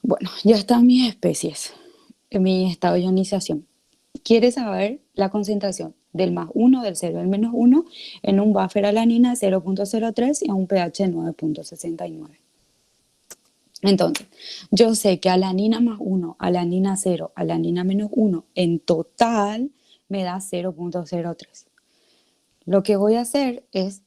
Bueno, ya están mis especies, en mi estado de ionización. ¿Quieres saber la concentración del más 1, del 0 del menos 1 en un buffer alanina de 0.03 y a un pH de 9.69? Entonces, yo sé que alanina más 1, alanina 0, alanina menos 1, en total me da 0.03. Lo que voy a hacer es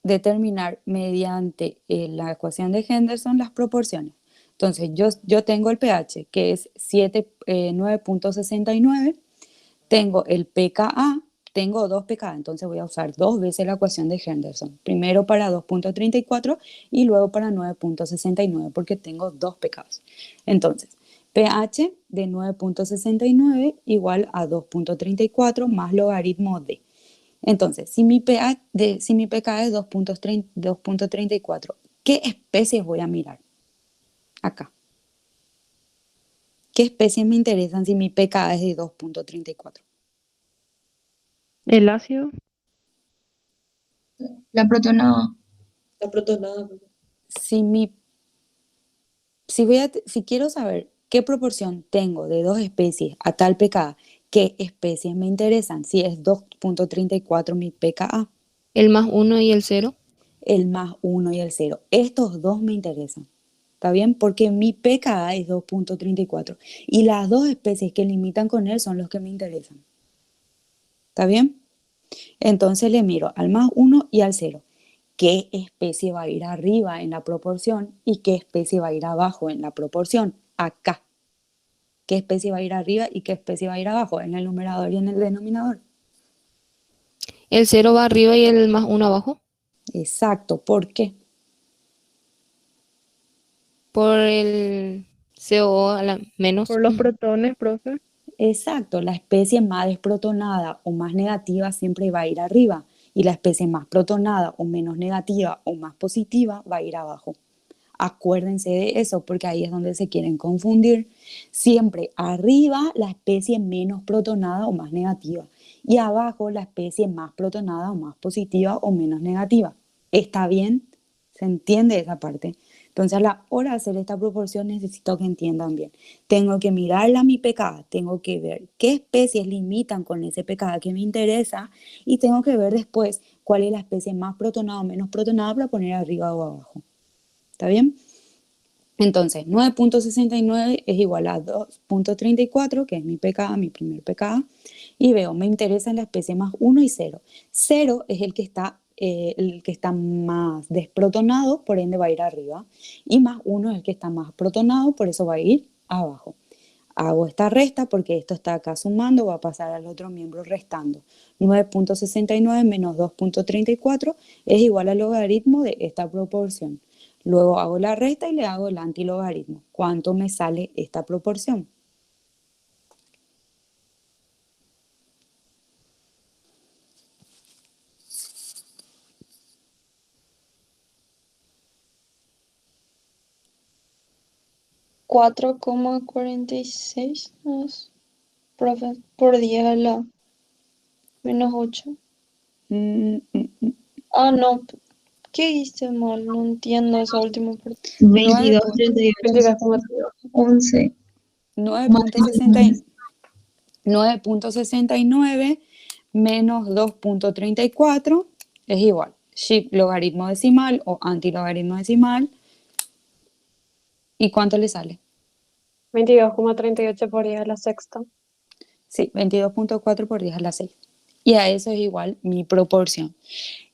determinar mediante la ecuación de Henderson las proporciones. Entonces, yo tengo el pH, que es 9.69, tengo el pKa, tengo 2 pKa, entonces voy a usar 2 veces la ecuación de Henderson. Primero para 2.34 y luego para 9.69, porque tengo 2 pKs. Entonces, pH de 9.69 igual a 2.34 más logaritmo de. Entonces, si mi pKa es 2.34, ¿qué especies voy a mirar? Acá. ¿Qué especies me interesan si mi pKa es de 2.34? El ácido. La protonada. La protonada. Si, si quiero saber qué proporción tengo de dos especies a tal pKa, ¿qué especies me interesan? Si es 2.34 mi pKa, El más 1 y el 0. el más 1 y el 0. Estos dos me interesan. ¿Está bien? Porque mi pKa es 2.34 y las dos especies que limitan con él son los que me interesan. ¿Está bien? Entonces le miro al más 1 y al 0. ¿Qué especie va a ir arriba en la proporción y qué especie va a ir abajo en la proporción? Acá. ¿Qué especie va a ir arriba y qué especie va a ir abajo? En el numerador y en el denominador. El 0 va arriba y el más 1 abajo. Exacto. ¿Por qué? Por el CO a la menos. Por los protones, profe. Exacto. La especie más desprotonada o más negativa siempre va a ir arriba y la especie más protonada o menos negativa o más positiva va a ir abajo. Acuérdense de eso porque ahí es donde se quieren confundir. Siempre arriba la especie menos protonada o más negativa y abajo la especie más protonada o más positiva o menos negativa. ¿Está bien? ¿Se entiende esa parte? Entonces a la hora de hacer esta proporción necesito que entiendan bien. Tengo que mirarla a mi pKa, tengo que ver qué especies limitan con ese pKa que me interesa y tengo que ver después cuál es la especie más protonada o menos protonada para poner arriba o abajo. ¿Está bien? Entonces, 9.69 es igual a 2.34, que es mi pKa, mi primer pKa, y veo, me interesa la especie más 1 y 0. 0 es el que está más desprotonado, por ende va a ir arriba, y más 1 es el que está más protonado, por eso va a ir abajo. Hago esta resta porque esto está acá sumando, va a pasar al otro miembro restando. 9.69 menos 2.34 es igual al logaritmo de esta proporción. Luego hago la resta y le hago el antilogaritmo. ¿Cuánto me sale esta proporción? $4,46 más, profe, por 10 a la menos 8. Ah, no, ¿qué hice mal? No entiendo esa última parte. 22, 38, 11. 9.69 menos 2.34 es igual. Ship logaritmo decimal o antilogaritmo decimal. ¿Y cuánto le sale? 22,38 por 10 a la sexta. Sí, 22.4 por 10 a la 6. Y a eso es igual mi proporción.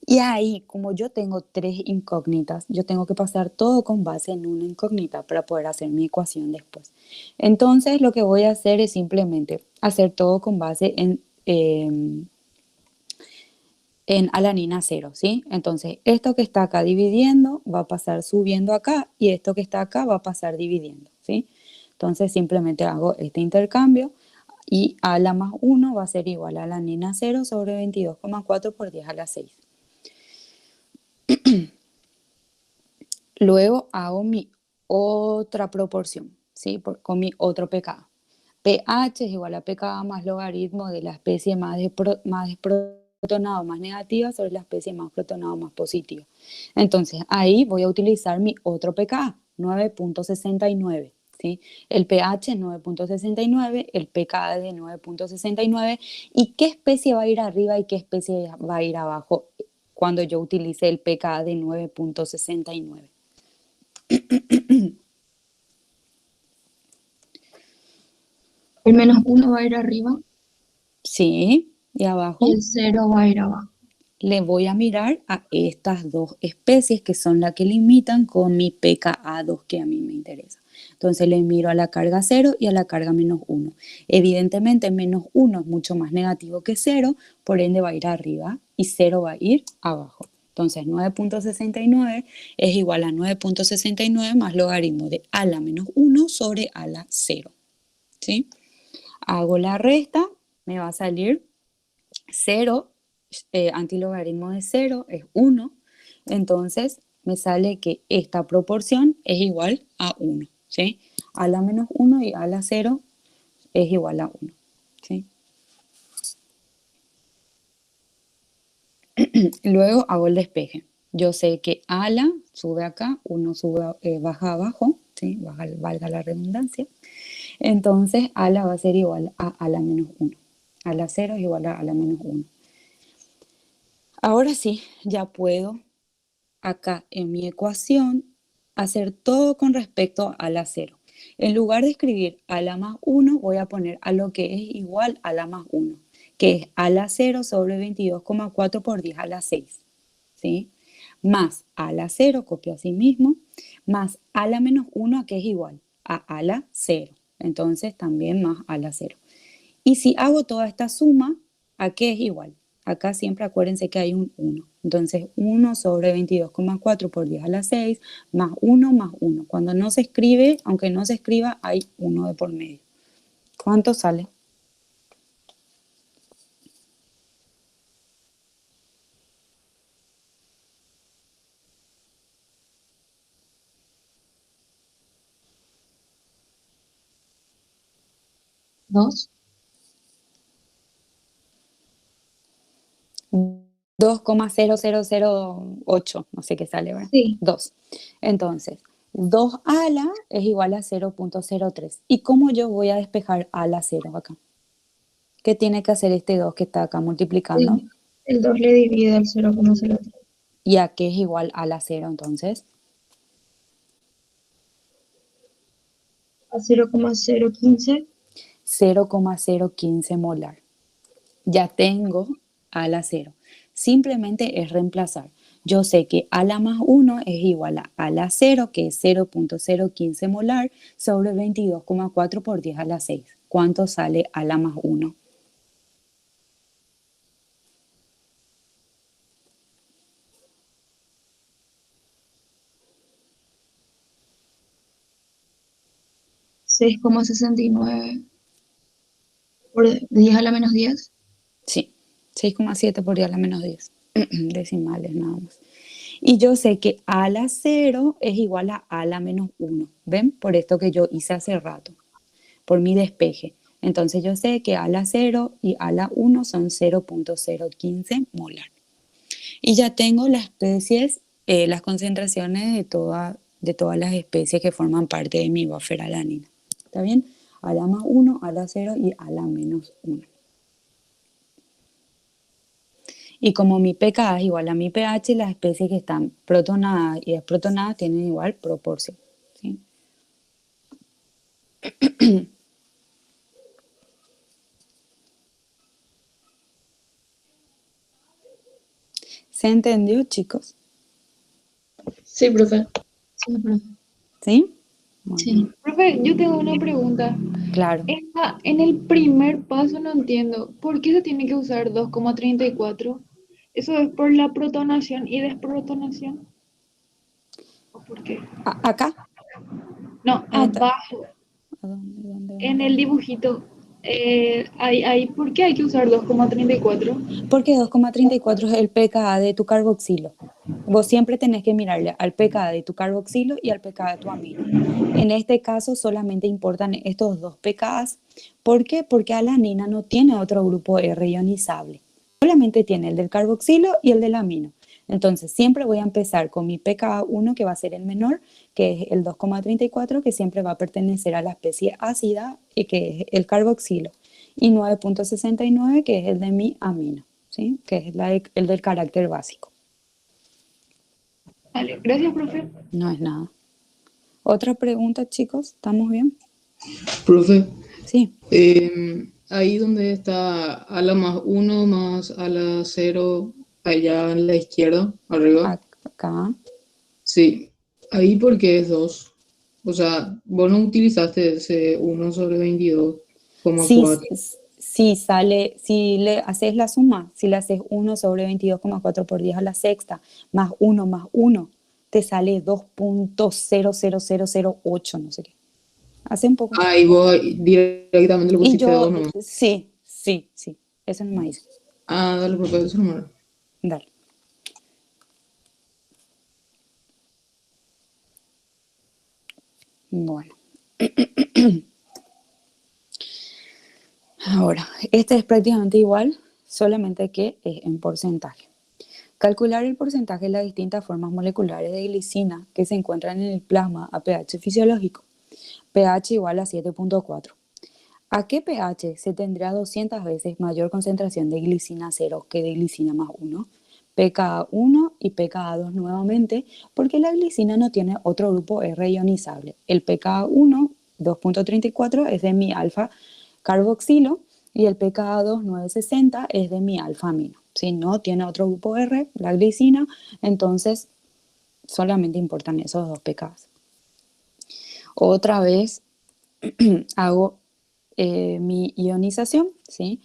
Y ahí, como yo tengo 3 incógnitas, yo tengo que pasar todo con base en una incógnita para poder hacer mi ecuación después. Entonces, lo que voy a hacer es simplemente hacer todo con base en alanina 0, ¿sí? Entonces, esto que está acá dividiendo va a pasar subiendo acá y esto que está acá va a pasar dividiendo, ¿sí? Entonces, simplemente hago este intercambio y a la más 1 va a ser igual a alanina 0 sobre 22,4 por 10 a la 6. Luego hago mi otra proporción, ¿sí? Con mi otro pKa. pH es igual a pKa más logaritmo de la especie más desprotonado más negativa sobre la especie más protonado más positiva. Entonces, ahí voy a utilizar mi otro pKa, 9.69. ¿Sí? El pH es 9.69, el pKa es de 9.69. ¿Y qué especie va a ir arriba y qué especie va a ir abajo cuando yo utilice el pKa de 9.69? El -1 va a ir arriba Sí, y abajo y el 0 va a ir abajo. le voy a mirar a estas dos especies que son las que limitan con mi pKa2 que a mí me interesa. Entonces le miro a la carga 0 y a la carga -1. Evidentemente -1 es mucho más negativo que 0, por ende va a ir arriba y 0 va a ir abajo. Entonces 9.69 es igual a 9.69 más logaritmo de a la -1 sobre a la 0. ¿Sí? Hago la resta, me va a salir 0, antilogaritmo de 0 es 1, entonces me sale que esta proporción es igual a 1, ¿sí? A la -1 y a la 0 es igual a 1, ¿sí? Luego hago el despeje. Yo sé que ala sube acá, 1 sube, baja abajo, ¿sí? Valga la redundancia. Entonces, ala va a ser igual a ala -1. Ala 0 es igual a ala -1. Ahora sí, ya puedo acá en mi ecuación hacer todo con respecto a la 0. En lugar de escribir a la más 1, voy a poner a lo que es igual a la más 1, que es a la 0 sobre 22,4 por 10 a la 6. ¿Sí? Más a la 0, copio así mismo, más a la menos 1, que es igual a la 0. Entonces también más a la 0. Y si hago toda esta suma, ¿a qué es igual? Acá siempre acuérdense que hay un 1. Entonces 1 sobre 22,4 por 10 a la 6 más 1 más 1. Cuando no se escribe, aunque no se escriba, hay 1 de por medio. ¿Cuánto sale? ¿2? 2,0008, no sé qué sale, ¿verdad? Sí. 2. Entonces, 2 a la es igual a 0.03. ¿Y cómo yo voy a despejar a la 0 acá? ¿Qué tiene que hacer este 2 que está acá multiplicando? El 2 le divide al 0,03. ¿Y a qué es igual a la 0 entonces? A 0,015. 0,015 molar. Ya tengo a la 0. Simplemente es reemplazar. Yo sé que a la más 1 es igual a la 0, que es 0.015 molar, sobre 22,4 por 10 a la 6. ¿Cuánto sale a la más 1? $6,69 por 10 a la menos 10. Sí, 6,7 por 10 a la menos 10. Decimales nada más. Y yo sé que a la 0 es igual a la menos 1. ¿Ven? Por esto que yo hice hace rato, por mi despeje. Entonces yo sé que a la 0 y a la 1 son 0.015 molar. Y ya tengo las especies, las concentraciones de todas las especies que forman parte de mi buffer alanina. ¿Está bien? A la más 1, a la 0 y a la menos 1. Y como mi pKa es igual a mi pH, las especies que están protonadas y desprotonadas tienen igual proporción. ¿Sí? ¿Se entendió, chicos? Sí, profe. Sí, profe. ¿Sí? Muy Sí. bien. Profe, yo tengo una pregunta. Claro. En el primer paso no entiendo, ¿por qué se tiene que usar 2,34? ¿Eso es por la protonación y desprotonación? ¿O por qué? Acá. No, Ah, abajo, ¿a dónde? en el dibujito, ¿por qué hay que usar 2,34? Porque 2,34 es el pKa de tu carboxilo. Vos siempre tenés que mirarle al pKa de tu carboxilo y al pKa de tu amino. En este caso solamente importan estos dos pKas. ¿Por qué? Porque alanina no tiene otro grupo R ionizable. Solamente tiene el del carboxilo y el del amino. Entonces siempre voy a empezar con mi pKa1, que va a ser el menor, que es el 2,34, que siempre va a pertenecer a la especie ácida, y que es el carboxilo. Y 9,69, que es el de mi amino, ¿sí? Que es el del carácter básico. Vale, gracias, profe. No es nada. ¿Otra pregunta, chicos? ¿Estamos bien? Profe, Sí. ahí donde está a la más uno más a la cero, allá en la izquierda, arriba. Acá. Sí, ahí porque es 2. O sea, vos no utilizaste ese 1/22,4. Si sale, si le haces la suma, si le haces 1/22,4 por 10 a la sexta, más 1, te sale 2,00008, no sé qué. Hace un poco. Ah, y vos directamente le Y pusiste 2 yo, nomás. sí, eso no me dice. Ah, dale, profe, eso nomás. Dale. Bueno. Ahora, este es prácticamente igual, solamente que es en porcentaje. Calcular el porcentaje de las distintas formas moleculares de glicina que se encuentran en el plasma a pH fisiológico. pH igual a 7,4. ¿A qué pH se tendrá 200 veces mayor concentración de glicina 0 que de glicina más 1? pKa1 y pKa2 nuevamente, porque la glicina no tiene otro grupo R ionizable. El pKa1, 2,34, es de mi alfa carboxilo y el pKa2, 960, es de mi alfa amino. Si no tiene otro grupo R, la glicina, entonces solamente importan esos dos pKs. Otra vez hago mi ionización, ¿sí?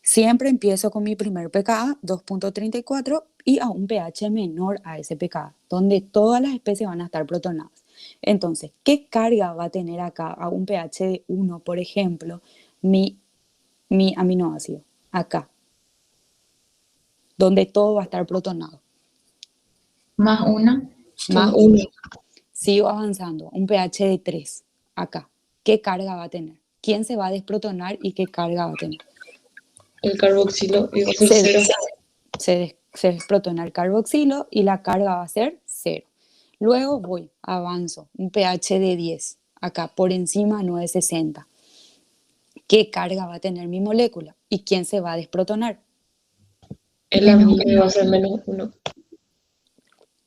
Siempre empiezo con mi primer pKa, 2,34, y a un pH menor a ese pKa, donde todas las especies van a estar protonadas. Entonces, ¿qué carga va a tener acá a un pH de 1, por ejemplo, mi aminoácido? Acá, donde todo va a estar protonado. Más 1. Más 1. Sigo avanzando, un pH de 3, acá. ¿Qué carga va a tener? ¿Quién se va a desprotonar y qué carga va a tener? El carboxilo iba a ser Se, 0. se desprotona el carboxilo y la carga va a ser 0. Luego avanzo, un pH de 10, acá por encima 960. ¿Qué carga va a tener mi molécula? ¿Y quién se va a desprotonar? El amino iba a ser menos 1.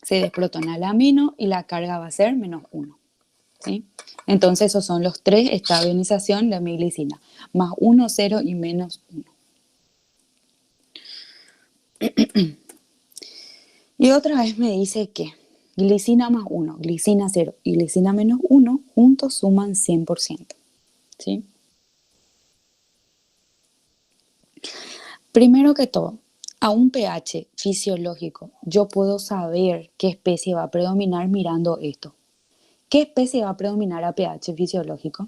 Se desprotona el amino y la carga va a ser menos 1. ¿Sí? Entonces esos son los tres estados de ionización de mi glicina. Más 1, 0 y menos 1. Y otra vez me dice que glicina más 1, glicina 0 y glicina menos 1 juntos suman 100%. ¿Sí? Primero que todo, a un pH fisiológico yo puedo saber qué especie va a predominar mirando esto. ¿Qué especie va a predominar a pH fisiológico?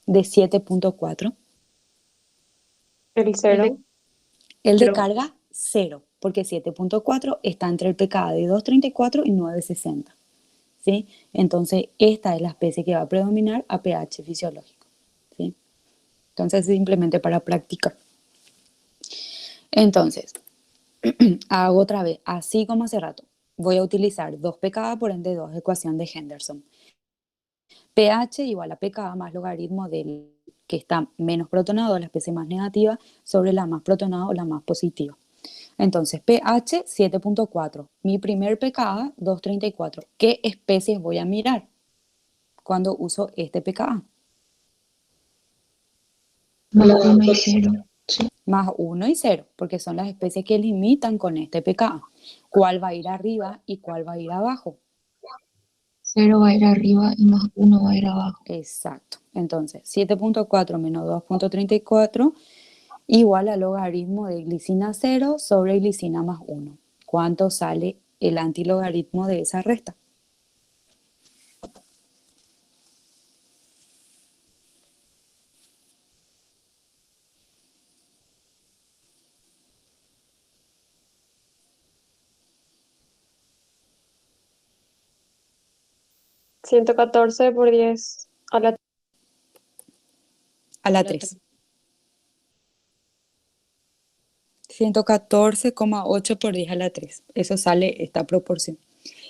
De 7,4. El 0. El de Cero. carga 0, porque 7,4 está entre el pKa de 2,34 y 9,60. ¿Sí? Entonces, esta es la especie que va a predominar a pH fisiológico. ¿Sí? Entonces, simplemente para practicar. Entonces, hago otra vez, así como hace rato. Voy a utilizar 2 pKa, por ende 2 ecuación de Henderson. pH igual a pKa más logaritmo del que está menos protonada, la especie más negativa, sobre la más protonada o la más positiva. Entonces, pH 7.4. Mi primer pKa 2.34. ¿Qué especies voy a mirar cuando uso este pKa? Más La 1 y por- 0. Más 1 y 0, porque son las especies que limitan con este pKa. ¿Cuál va a ir arriba y cuál va a ir abajo? 0 va a ir arriba y más 1 va a ir abajo. Exacto. Entonces, 7.4 menos 2.34 igual al logaritmo de glicina 0 sobre glicina más 1. ¿Cuánto sale el antilogaritmo de esa resta? $114 por 10 a la A la 3. 114,8 por 10 a la 3. Eso sale esta proporción.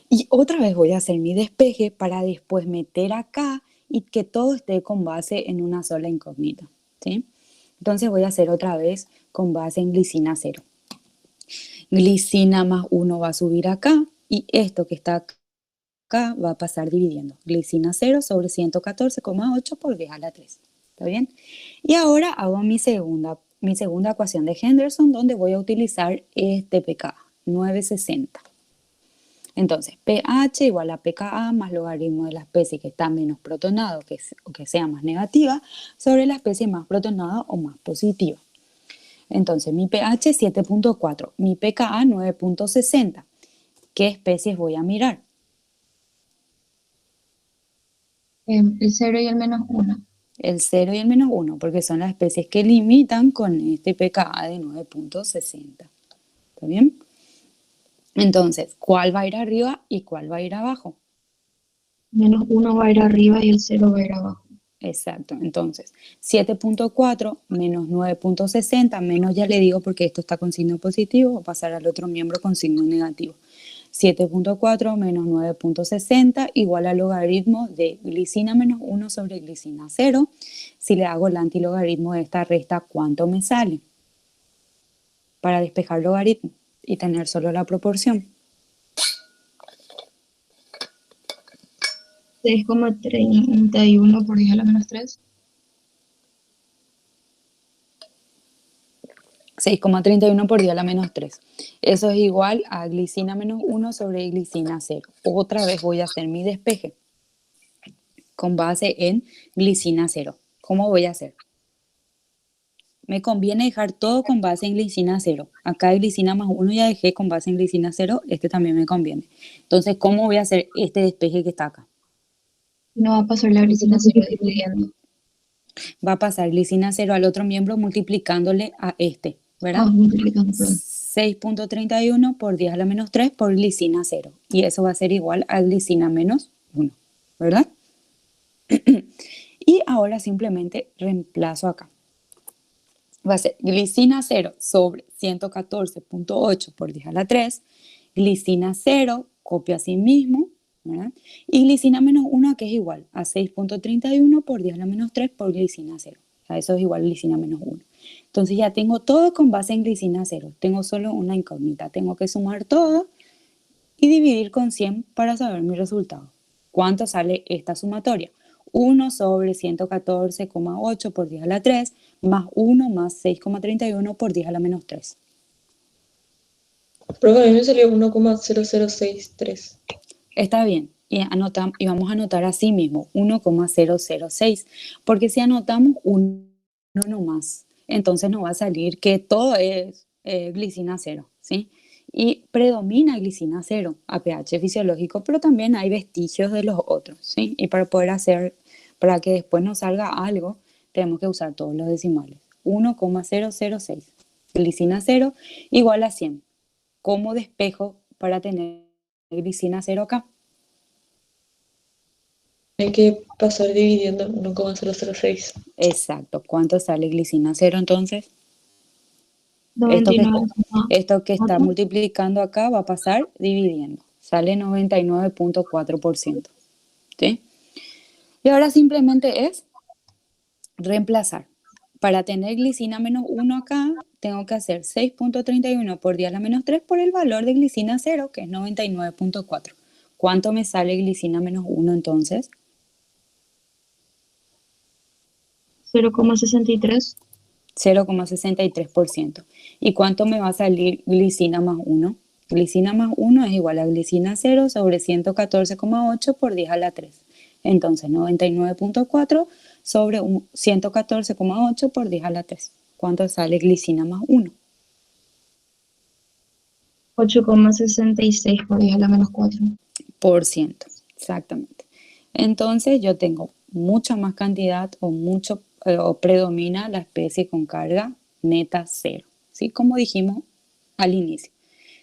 Y otra vez voy a hacer mi despeje para después meter acá y que todo esté con base en una sola incógnita, ¿sí? Entonces voy a hacer otra vez con base en glicina 0. Glicina más 1 va a subir acá y esto que está acá va a pasar dividiendo. Glicina 0 sobre 114,8 por 10 a la 3. ¿Está bien? Y ahora hago mi segunda ecuación de Henderson donde voy a utilizar este pKa, 960. Entonces, pH igual a pKa más logaritmo de la especie que está menos protonada o que sea más negativa sobre la especie más protonada o más positiva. Entonces, mi pH 7.4, mi pKa 9.60. ¿Qué especies voy a mirar? El 0 y el menos 1. El 0 y el menos 1, porque son las especies que limitan con este pKa de 9.60. ¿Está bien? Entonces, ¿cuál va a ir arriba y cuál va a ir abajo? Menos 1 va a ir arriba y el 0 va a ir abajo. Exacto. Entonces, 7.4 menos 9.60, menos ya le digo porque esto está con signo positivo, va a pasar al otro miembro con signo negativo. 7.4 menos 9.60 igual al logaritmo de glicina menos 1 sobre glicina 0. Si le hago el antilogaritmo de esta resta, ¿cuánto me sale? Para despejar logaritmo y tener solo la proporción. 6,31 por 10 a la menos 3. 6,31 por 10 a la menos 3. Eso es igual a glicina menos 1 sobre glicina 0. Otra vez voy a hacer mi despeje con base en glicina 0. ¿Cómo voy a hacer? Me conviene dejar todo con base en glicina 0. Acá hay glicina más 1 ya dejé con base en glicina 0. Este también me conviene. Entonces, ¿cómo voy a hacer este despeje que está acá? No va a pasar la glicina 0 dividiendo. Va a pasar glicina 0 al otro miembro multiplicándole a este, ¿verdad? Multiplicando, perdón. 6.31 por 10 a la menos 3 por glicina 0. Y eso va a ser igual a glicina menos 1, ¿verdad? Y ahora simplemente reemplazo acá. Va a ser glicina 0 sobre 114.8 por 10 a la 3. Glicina 0, copio a sí mismo, ¿verdad? Y glicina menos 1, que es igual a 6.31 por 10 a la menos 3 por glicina 0. O sea, eso es igual a glicina menos 1. Entonces ya tengo todo con base en glicina 0. Tengo solo una incógnita. Tengo que sumar todo y dividir con 100 para saber mi resultado. ¿Cuánto sale esta sumatoria? 1 sobre 114,8 por 10 a la 3 más 1 más 6,31 por 10 a la menos 3. Pero a mí me salió 1,0063. Está bien. Y vamos a anotar así mismo 1,006. Porque si anotamos 1 nomás, entonces nos va a salir que todo es glicina 0, ¿sí? Y predomina glicina 0 a pH fisiológico, pero también hay vestigios de los otros, ¿sí? Y para que después nos salga algo, tenemos que usar todos los decimales. 1,006. Glicina 0 igual a 100. ¿Cómo despejo para tener glicina 0 acá? Hay que pasar dividiendo en 1,006. Exacto. ¿Cuánto sale glicina 0 entonces? 99. Esto que está multiplicando acá va a pasar dividiendo. Sale 99.4%. ¿Sí? Y ahora simplemente es reemplazar. Para tener glicina menos 1 acá, tengo que hacer 6.31 por 10 a la menos 3 por el valor de glicina 0, que es 99.4. ¿Cuánto me sale glicina menos 1 entonces? 0,63. 0,63%. ¿Y cuánto me va a salir glicina más 1? Glicina más 1 es igual a glicina 0 sobre 114,8 por 10 a la 3. Entonces, 99.4 sobre 114,8 por 10 a la 3. ¿Cuánto sale glicina más 1? 8,66 por 10 a la menos 4. Por ciento, exactamente. Entonces, yo tengo mucha más cantidad o predomina la especie con carga neta 0. ¿Sí? Como dijimos al inicio.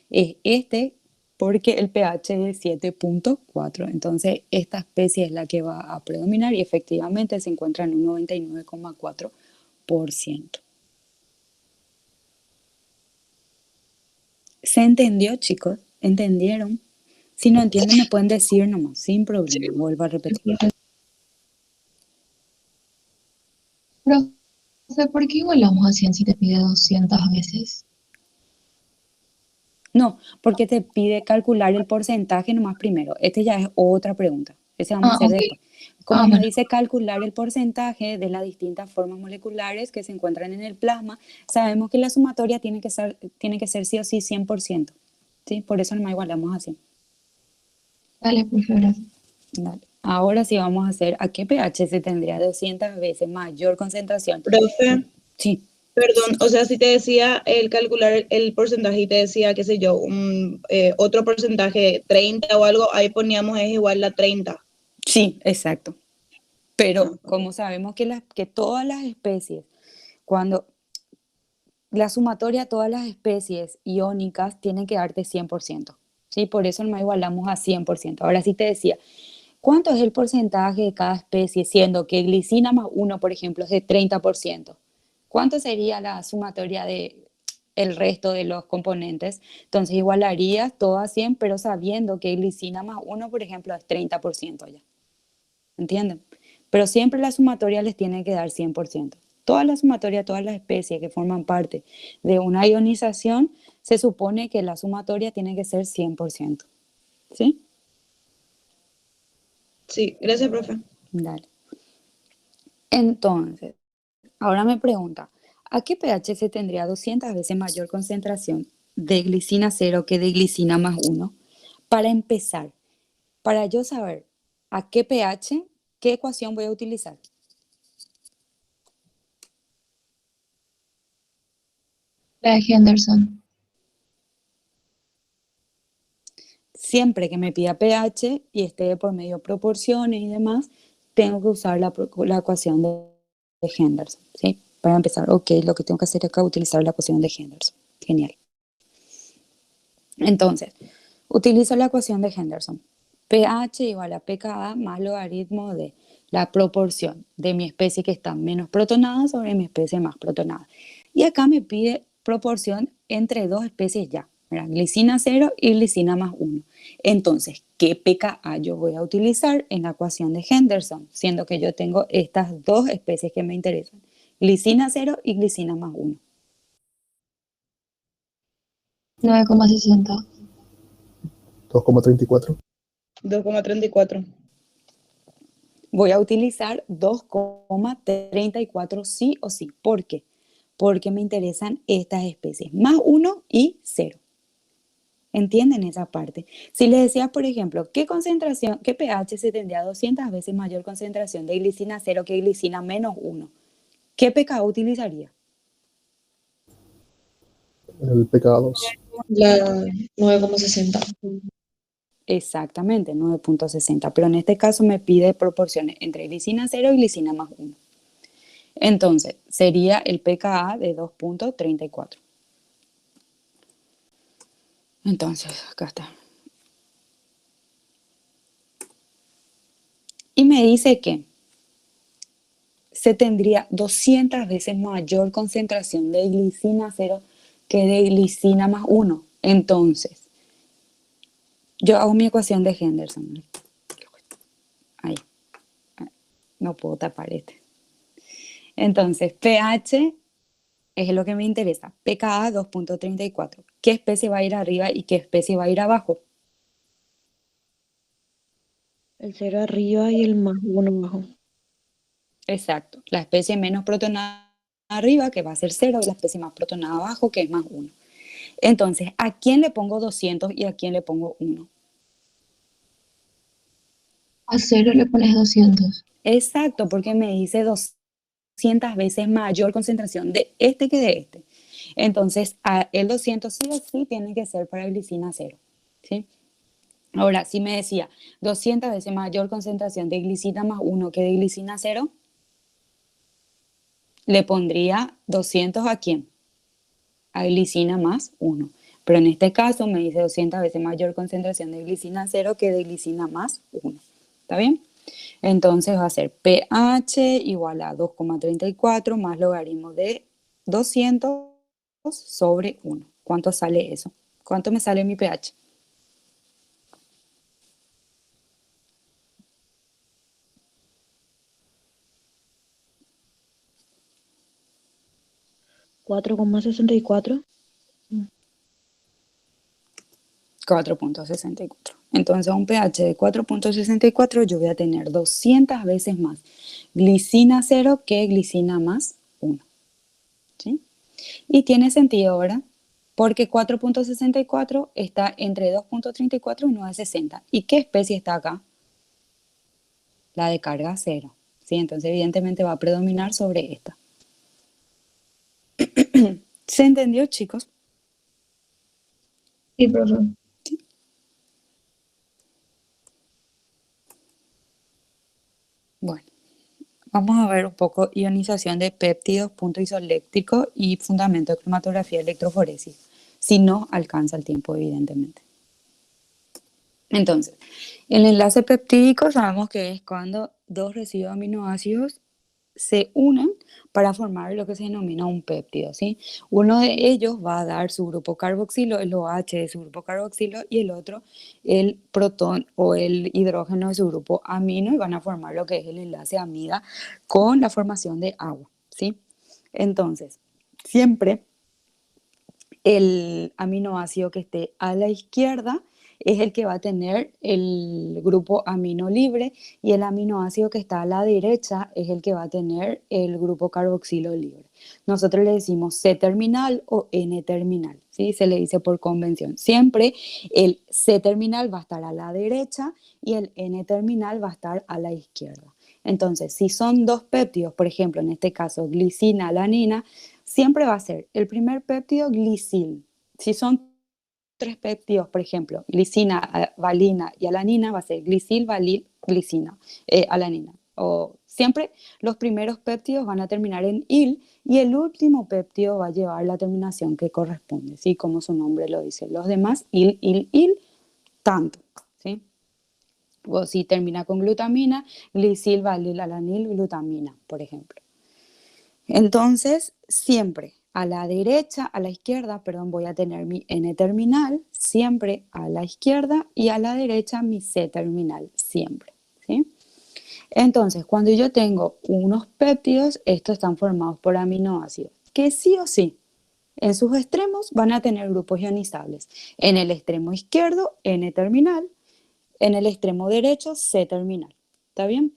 Es porque el pH es de 7.4. Entonces, esta especie es la que va a predominar y efectivamente se encuentra en un 99,4%. ¿Se entendió, chicos? ¿Entendieron? Si no entienden, me pueden decir nomás, sin problema. Vuelvo a repetir. Profe, ¿por qué igualamos a 100 si te pide 200 veces? No, porque te pide calcular el porcentaje nomás primero. Este ya es otra pregunta. Ese vamos a hacer Ok. después. Como nos Bueno. dice calcular el porcentaje de las distintas formas moleculares que se encuentran en el plasma, sabemos que la sumatoria tiene que ser sí o sí 100%. ¿Sí? Por eso nomás igualamos así. Dale, profe, gracias. Dale. Ahora sí vamos a hacer a qué pH se tendría 200 veces mayor concentración. Profe, Sí. perdón, o sea, si te decía el calcular el porcentaje y te decía, qué sé yo, otro porcentaje, 30 o algo, ahí poníamos es igual a 30. Sí, exacto. Pero como sabemos que todas las especies, cuando la sumatoria de todas las especies iónicas tiene que darte 100%, ¿sí? Por eso no igualamos a 100%. Ahora sí te decía, ¿cuánto es el porcentaje de cada especie? Siendo que glicina más 1, por ejemplo, es de 30%. ¿Cuánto sería la sumatoria de el resto de los componentes? Entonces igualarías todo a 100, pero sabiendo que glicina más 1, por ejemplo, es 30% ya. ¿Entienden? Pero siempre la sumatoria les tiene que dar 100%. Toda la sumatoria, todas las especies que forman parte de una ionización, se supone que la sumatoria tiene que ser 100%. ¿Sí? Sí, gracias, profe. Dale. Entonces, ahora me pregunta, ¿a qué pH se tendría 200 veces mayor concentración de glicina 0 que de glicina más 1? Para empezar, para yo saber a qué pH, ¿qué ecuación voy a utilizar? La de Henderson. Siempre que me pida pH y esté por medio de proporciones y demás, tengo que usar la ecuación de Henderson, ¿sí? Para empezar, ok, lo que tengo que hacer es acá utilizar la ecuación de Henderson. Genial. Entonces, utilizo la ecuación de Henderson. pH igual a pKa más logaritmo de la proporción de mi especie que está menos protonada sobre mi especie más protonada. Y acá me pide proporción entre dos especies ya, ¿verdad? Glicina 0 y glicina más 1. Entonces, ¿qué pKa yo voy a utilizar en la ecuación de Henderson? Siendo que yo tengo estas dos especies que me interesan, glicina 0 y glicina más 1. 9,60. 2,34. 2,34. Voy a utilizar 2,34 sí o sí. ¿Por qué? Porque me interesan estas especies, más 1 y 0. ¿Entienden esa parte? Si les decía, por ejemplo, ¿qué pH se tendría 200 veces mayor concentración de glicina 0 que glicina menos 1? ¿Qué pKa utilizaría? El pK2. La 9,60. Exactamente, 9.60. Pero en este caso me pide proporciones entre glicina 0 y glicina más 1. Entonces, sería el pKa de 2.34. Entonces, acá está. Y me dice que se tendría 200 veces mayor concentración de glicina 0 que de glicina más 1. Entonces, yo hago mi ecuación de Henderson. Ahí. No puedo tapar este. Entonces, pH es lo que me interesa. pKa 2.34. ¿Qué especie va a ir arriba y qué especie va a ir abajo? El 0 arriba y el más 1 abajo. Exacto. La especie menos protonada arriba, que va a ser 0, y la especie más protonada abajo, que es más 1. Entonces, ¿a quién le pongo 200 y a quién le pongo 1? A 0 le pones 200. Exacto, porque me dice 200 veces mayor concentración de este que de este. Entonces, el 200 sí o sí tiene que ser para glicina 0. ¿Sí? Ahora, si me decía 200 veces mayor concentración de glicina más 1 que de glicina 0, le pondría 200 ¿a quién? A glicina más 1. Pero en este caso me dice 200 veces mayor concentración de glicina 0 que de glicina más 1. ¿Está bien? Entonces va a ser pH igual a 2,34 más logaritmo de 200 sobre 1. ¿Cuánto sale eso? ¿Cuánto me sale mi pH? 4,64. 4.64. Entonces, a un pH de 4.64 yo voy a tener 200 veces más glicina 0 que glicina más 1. ¿Sí? Y tiene sentido ahora, porque 4.64 está entre 2.34 y 9.60. ¿Y qué especie está acá? La de carga 0. ¿Sí? Entonces, evidentemente va a predominar sobre esta. ¿Se entendió, chicos? Sí, profe. Bueno, vamos a ver un poco ionización de péptidos, punto isoeléctrico y fundamento de cromatografía electroforesis, si no alcanza el tiempo, evidentemente. Entonces, el enlace peptídico sabemos que es cuando dos residuos de aminoácidos se unen para formar lo que se denomina un péptido, ¿sí? Uno de ellos va a dar su grupo carboxilo, el OH de su grupo carboxilo, y el otro el protón o el hidrógeno de su grupo amino, y van a formar lo que es el enlace amida con la formación de agua, ¿sí? Entonces, siempre el aminoácido que esté a la izquierda es el que va a tener el grupo amino libre, y el aminoácido que está a la derecha es el que va a tener el grupo carboxilo libre. Nosotros le decimos C-terminal o N-terminal, ¿sí? Se le dice por convención. Siempre el C-terminal va a estar a la derecha y el N-terminal va a estar a la izquierda. Entonces, si son dos péptidos, por ejemplo, en este caso glicina, alanina, siempre va a ser el primer péptido glisil. Si son tres péptidos, por ejemplo, glicina, valina y alanina, va a ser glisil, valil, glicina, alanina. O siempre los primeros péptidos van a terminar en il y el último péptido va a llevar la terminación que corresponde, ¿sí? Como su nombre lo dice. Los demás, il, tanto, ¿sí? O si termina con glutamina, glisil, valil, alanil, glutamina, por ejemplo. Entonces, siempre a la derecha, a la izquierda, perdón, voy a tener mi N-terminal, siempre a la izquierda, y a la derecha mi C-terminal, siempre, ¿sí? Entonces, cuando yo tengo unos péptidos, estos están formados por aminoácidos, que sí o sí, en sus extremos van a tener grupos ionizables. En el extremo izquierdo, N-terminal, en el extremo derecho, C-terminal, ¿está bien?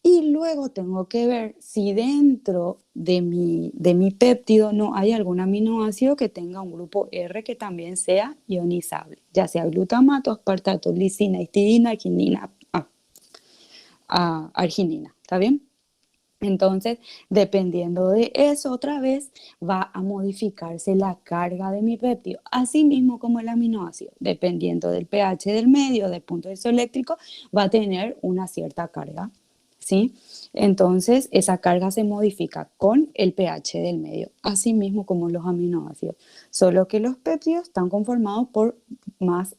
Y luego tengo que ver si dentro de mi péptido no hay algún aminoácido que tenga un grupo R que también sea ionizable, ya sea glutamato, aspartato, lisina, histidina, arginina, arginina, ¿está bien? Entonces, dependiendo de eso, otra vez va a modificarse la carga de mi péptido, así mismo como el aminoácido, dependiendo del pH del medio, del punto isoeléctrico, va a tener una cierta carga, ¿sí? Entonces, esa carga se modifica con el pH del medio, así mismo como los aminoácidos, solo que los péptidos están conformados por más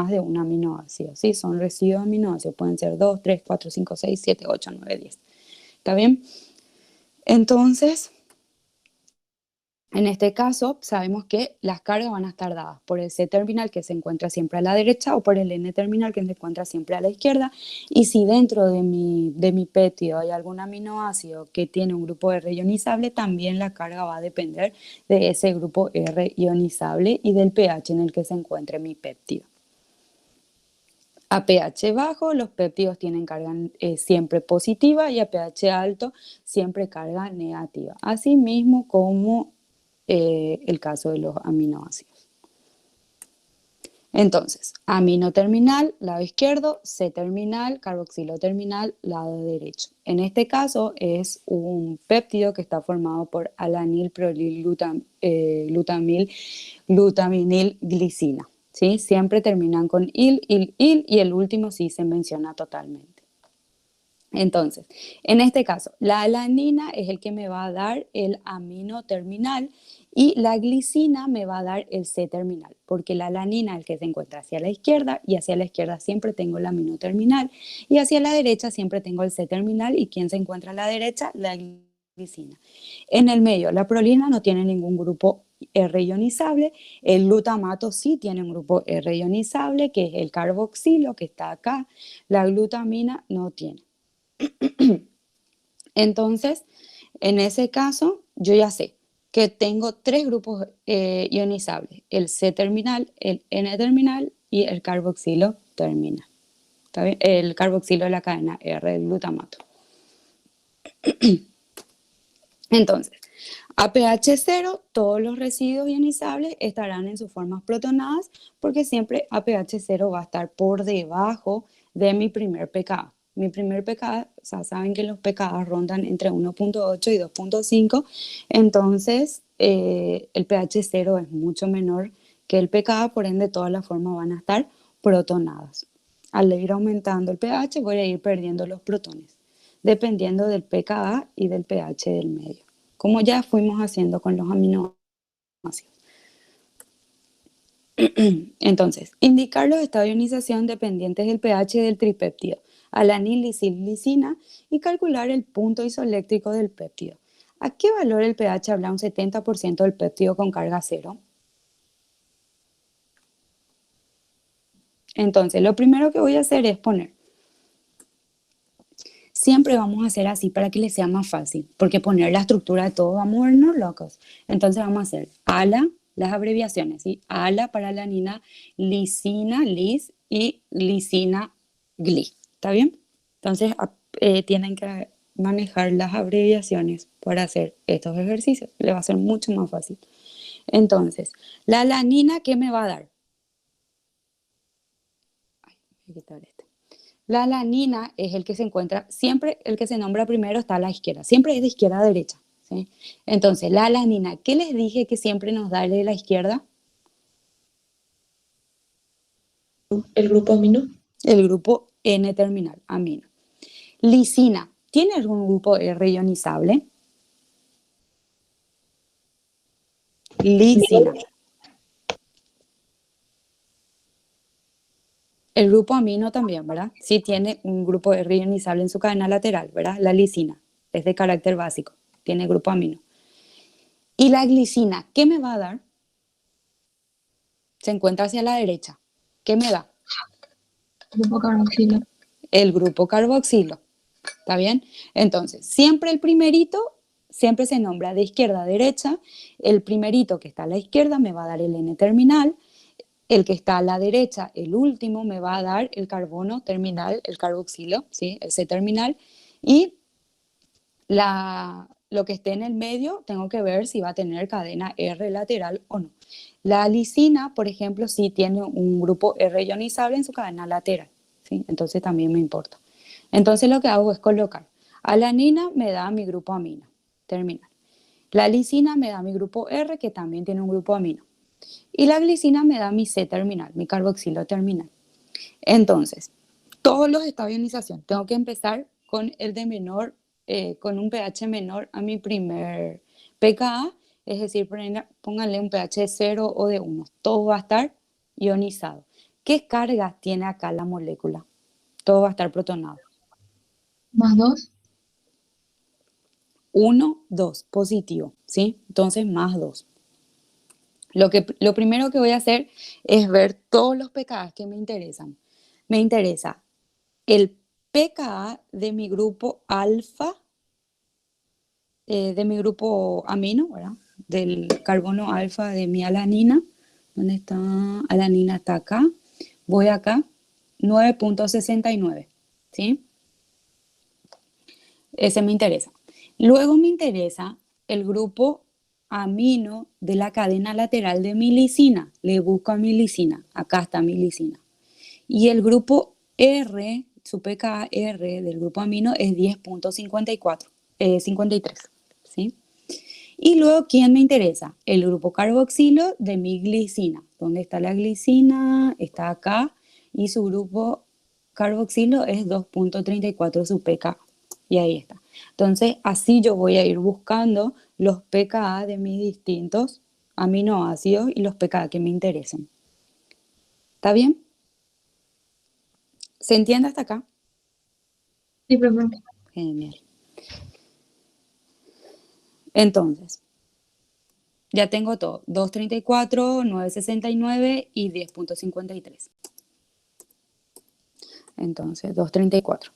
de un aminoácido, ¿sí? Son residuos de aminoácidos, pueden ser 2, 3, 4, 5, 6, 7, 8, 9, 10. ¿Está bien? Entonces, En este caso, sabemos que las cargas van a estar dadas por el C-terminal que se encuentra siempre a la derecha o por el N-terminal que se encuentra siempre a la izquierda. Y si dentro de mi péptido hay algún aminoácido que tiene un grupo R ionizable, también la carga va a depender de ese grupo R ionizable y del pH en el que se encuentre mi péptido. A pH bajo, los péptidos tienen carga siempre positiva y a pH alto, siempre carga negativa. Asimismo como el caso de los aminoácidos. Entonces, amino terminal, lado izquierdo, C-terminal, carboxilo terminal, lado derecho. En este caso es un péptido que está formado por alanil, prolil, glutamil, glutaminil, glicina. ¿Sí? Siempre terminan con il, y el último sí se menciona totalmente. Entonces, en este caso, la alanina es el que me va a dar el amino terminal y la glicina me va a dar el C-terminal, porque la alanina es el que se encuentra hacia la izquierda y hacia la izquierda siempre tengo el amino terminal y hacia la derecha siempre tengo el C-terminal y ¿quién se encuentra a la derecha? La glicina. En el medio, la prolina no tiene ningún grupo R ionizable, el glutamato sí tiene un grupo R ionizable, que es el carboxilo que está acá, la glutamina no tiene. Entonces, en ese caso, yo ya sé que tengo tres grupos ionizables, el C-terminal, el N-terminal y el carboxilo terminal. ¿Está bien? El carboxilo de la cadena R del glutamato. Entonces, a pH 0, todos los residuos ionizables estarán en sus formas protonadas porque siempre a pH 0 va a estar por debajo de mi primer pKa. Mi primer pKa, o sea, saben que los pKa rondan entre 1.8 y 2.5, entonces el pH 0 es mucho menor que el pKa, por ende todas las formas van a estar protonadas. Al ir aumentando el pH voy a ir perdiendo los protones, dependiendo del pKa y del pH del medio, como ya fuimos haciendo con los aminoácidos. Entonces, indicar los estados de ionización dependientes del pH del tripéptido, alanil, lisil, glicina, y calcular el punto isoeléctrico del péptido. ¿A qué valor el pH habla un 70% del péptido con carga cero? Entonces, lo primero que voy a hacer es poner. Siempre vamos a hacer así para que les sea más fácil, porque poner la estructura de todo vamos a vernos locos. Entonces vamos a hacer ALA, las abreviaciones, ¿sí? ALA para alanina, lisina, lis, y glicina, gli. ¿Está bien? Entonces tienen que manejar las abreviaciones para hacer estos ejercicios. Les va a ser mucho más fácil. Entonces, la alanina, ¿qué me va a dar? Ay, voy a quitar este. La alanina es el que se encuentra, siempre el que se nombra primero está a la izquierda, siempre es de izquierda a derecha, ¿sí? Entonces, la alanina, ¿qué les dije que siempre nos da el de la izquierda? El grupo amino. El grupo N-terminal, amino. Lisina, ¿tiene algún grupo R ionizable? Lisina. El grupo amino también, ¿verdad? Sí tiene un grupo R ionizable en su cadena lateral, ¿verdad? La lisina es de carácter básico, tiene grupo amino. Y la glicina, ¿qué me va a dar? Se encuentra hacia la derecha. ¿Qué me da? Grupo carboxilo. El grupo carboxilo. ¿Está bien? Entonces, siempre el primerito, siempre se nombra de izquierda a derecha. El primerito que está a la izquierda me va a dar el N-terminal. El que está a la derecha, el último, me va a dar el carbono terminal, el carboxilo, ¿sí? El C-terminal. Y lo que esté en el medio, tengo que ver si va a tener cadena R lateral o no. La lisina, por ejemplo, sí tiene un grupo R ionizable en su cadena lateral, ¿sí? Entonces también me importa. Entonces lo que hago es colocar. Alanina me da mi grupo amino, terminal. La lisina me da mi grupo R, que también tiene un grupo amino. Y la glicina me da mi C-terminal, mi carboxilo terminal. Entonces, todos los estados de ionización, tengo que empezar con el de menor, con un pH menor a mi primer pKa, es decir, pónganle un pH de 0 o de 1. Todo va a estar ionizado. ¿Qué cargas tiene acá la molécula? Todo va a estar protonado. Más 2. 1, 2, positivo, ¿sí? Entonces, más 2. Lo primero que voy a hacer es ver todos los pKa que me interesan. Me interesa el pKa de mi grupo alfa, de mi grupo amino, ¿verdad? Del carbono alfa de mi alanina. ¿Dónde está? Alanina está acá. Voy acá, 9.69, ¿sí? Ese me interesa. Luego me interesa el grupo amino de la cadena lateral de mi lisina. Le busco a mi lisina. Acá está mi lisina. Y el grupo R, su pKa R del grupo amino es 10.54, 53, ¿sí? Y luego, ¿quién me interesa? El grupo carboxilo de mi glicina. ¿Dónde está la glicina? Está acá. Y su grupo carboxilo es 2.34 su pKa. Y ahí está. Entonces, así yo voy a ir buscando los pKa de mis distintos aminoácidos y los pKa que me interesen. ¿Está bien? ¿Se entiende hasta acá? Sí, profe. Genial. Entonces, ya tengo todo. 2.34, 9.69 y 10.53. Entonces, 2.34.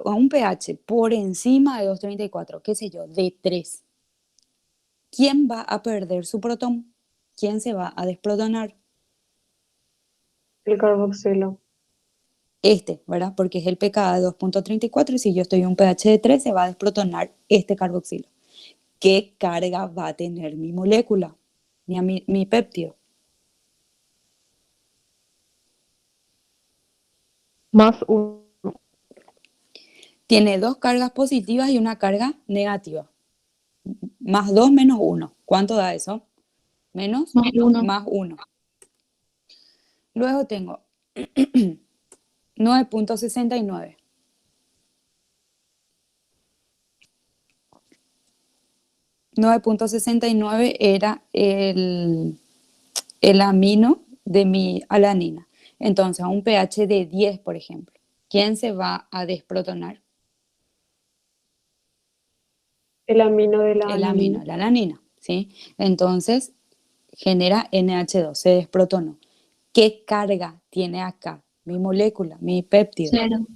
A un pH por encima de 2.34, qué sé yo, de 3. ¿Quién va a perder su protón? ¿Quién se va a desprotonar? El carboxilo. ¿Verdad? Porque es el pKa de 2.34 y si yo estoy en un pH de 3 se va a desprotonar este carboxilo. ¿Qué carga va a tener mi molécula? Mi péptido. Más 1. Tiene 2 cargas positivas y una carga negativa. Más 2 menos 1. ¿Cuánto da eso? Menos Más 1. más 1. Luego tengo 9.69. 9.69 era el amino de mi alanina. Entonces, a un pH de 10, por ejemplo, ¿quién se va a desprotonar? El amino de la El amino de la alanina, ¿sí? Entonces, genera NH2, se desprotonó. ¿Qué carga tiene acá mi molécula, mi péptido? 0.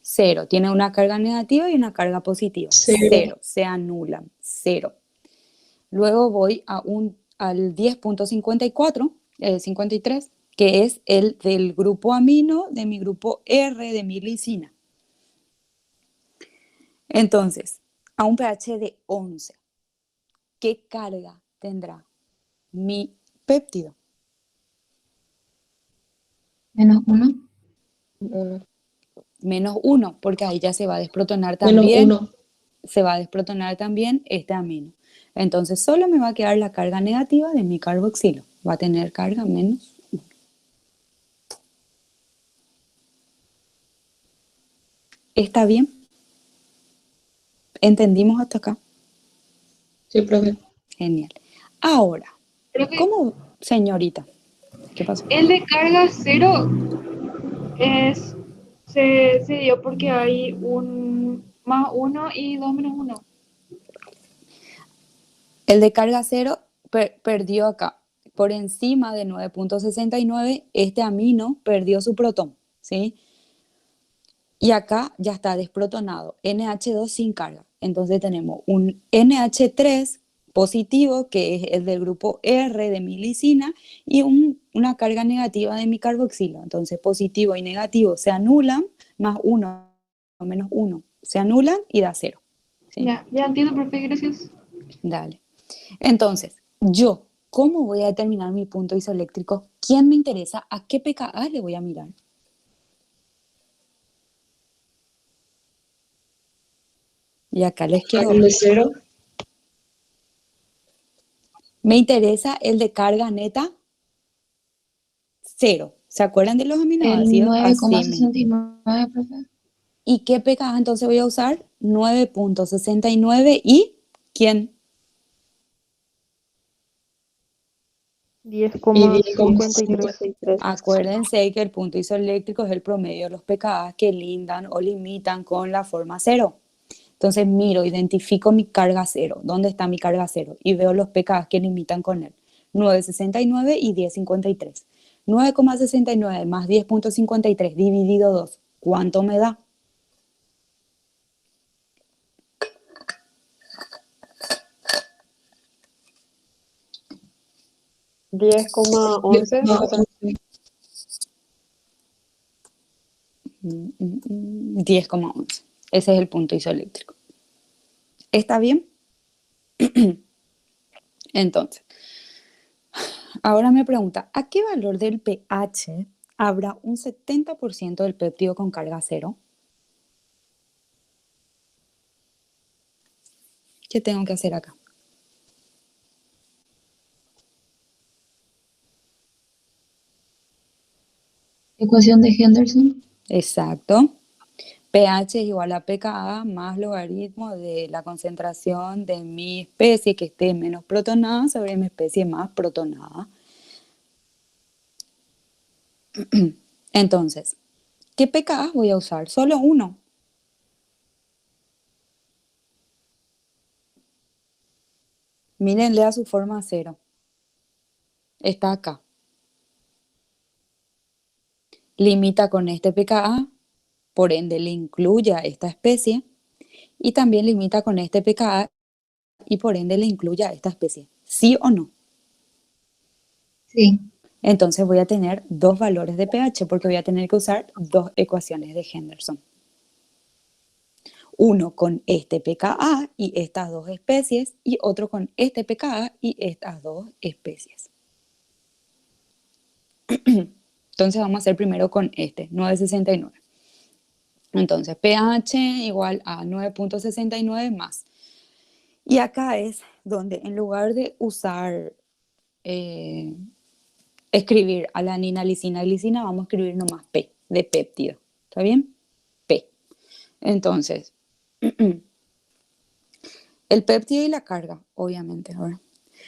0. Tiene una carga negativa y una carga positiva. 0. Se anulan. 0. Luego voy al 10.54, 53, que es el del grupo amino de mi grupo R de mi lisina. Entonces, a un pH de 11, ¿qué carga tendrá mi péptido? Menos 1. 1. Menos 1, porque ahí ya se va a desprotonar Menos también. 1. Se va a desprotonar también este amino. Entonces, solo me va a quedar la carga negativa de mi carboxilo. Va a tener carga menos 1. ¿Está bien? ¿Entendimos hasta acá? Sí, profe. Genial. Ahora, Profe, ¿cómo, señorita? ¿Qué pasó? el de carga 0 se dio porque hay un más 1 y 2 menos 1. El de carga 0 perdió acá. Por encima de 9.69, este amino perdió su protón, ¿sí? Y acá ya está desprotonado, NH2 sin carga. Entonces tenemos un NH3 positivo, que es el del grupo R de mi lisina, y una carga negativa de mi carboxilo. Entonces positivo y negativo se anulan, más 1 menos 1 se anulan y da 0. ¿Sí? Ya entiendo, profe, gracias. Dale. Entonces, yo, ¿cómo voy a determinar mi punto isoeléctrico? ¿Quién me interesa? ¿A qué pKa le voy a mirar? Y acá les quiero. El de 0. Me interesa el de carga neta 0. ¿Se acuerdan de los El aminoácidos? Así mismo. 9,69, profe. ¿Y qué pKa entonces voy a usar? 9.69 y ¿quién? 10,53. Acuérdense que el punto isoeléctrico es el promedio de los pKa que lindan o limitan con la forma 0. Entonces miro, identifico mi carga cero. ¿Dónde está mi carga cero? Y veo los pKa que limitan con él. 9,69 y 10,53. 9,69 más 10,53 dividido 2. ¿Cuánto me da? Diez coma once. 10,11. Ese es el punto isoeléctrico. ¿Está bien? Entonces, ahora me pregunta, ¿a qué valor del pH habrá un 70% del péptido con carga cero? ¿Qué tengo que hacer acá? Ecuación de Henderson. Exacto. pH es igual a pKa más logaritmo de la concentración de mi especie que esté menos protonada sobre mi especie más protonada. Entonces, ¿qué pKa voy a usar? Solo uno. Miren, lea su forma cero. Está acá. Limita con este pKa, por ende le incluye a esta especie, y también limita con este pKa y por ende le incluye a esta especie. ¿Sí o no? Sí. Entonces voy a tener dos valores de pH porque voy a tener que usar dos ecuaciones de Henderson. Uno con este pKa y estas dos especies y otro con este pKa y estas dos especies. Entonces vamos a hacer primero con este, 9,69. Entonces pH igual a 9,69 más. Y acá es donde en lugar de usar, escribir alanina, lisina, glicina, vamos a escribir nomás P de péptido. ¿Está bien? P. Entonces, el péptido y la carga, obviamente. ¿Verdad?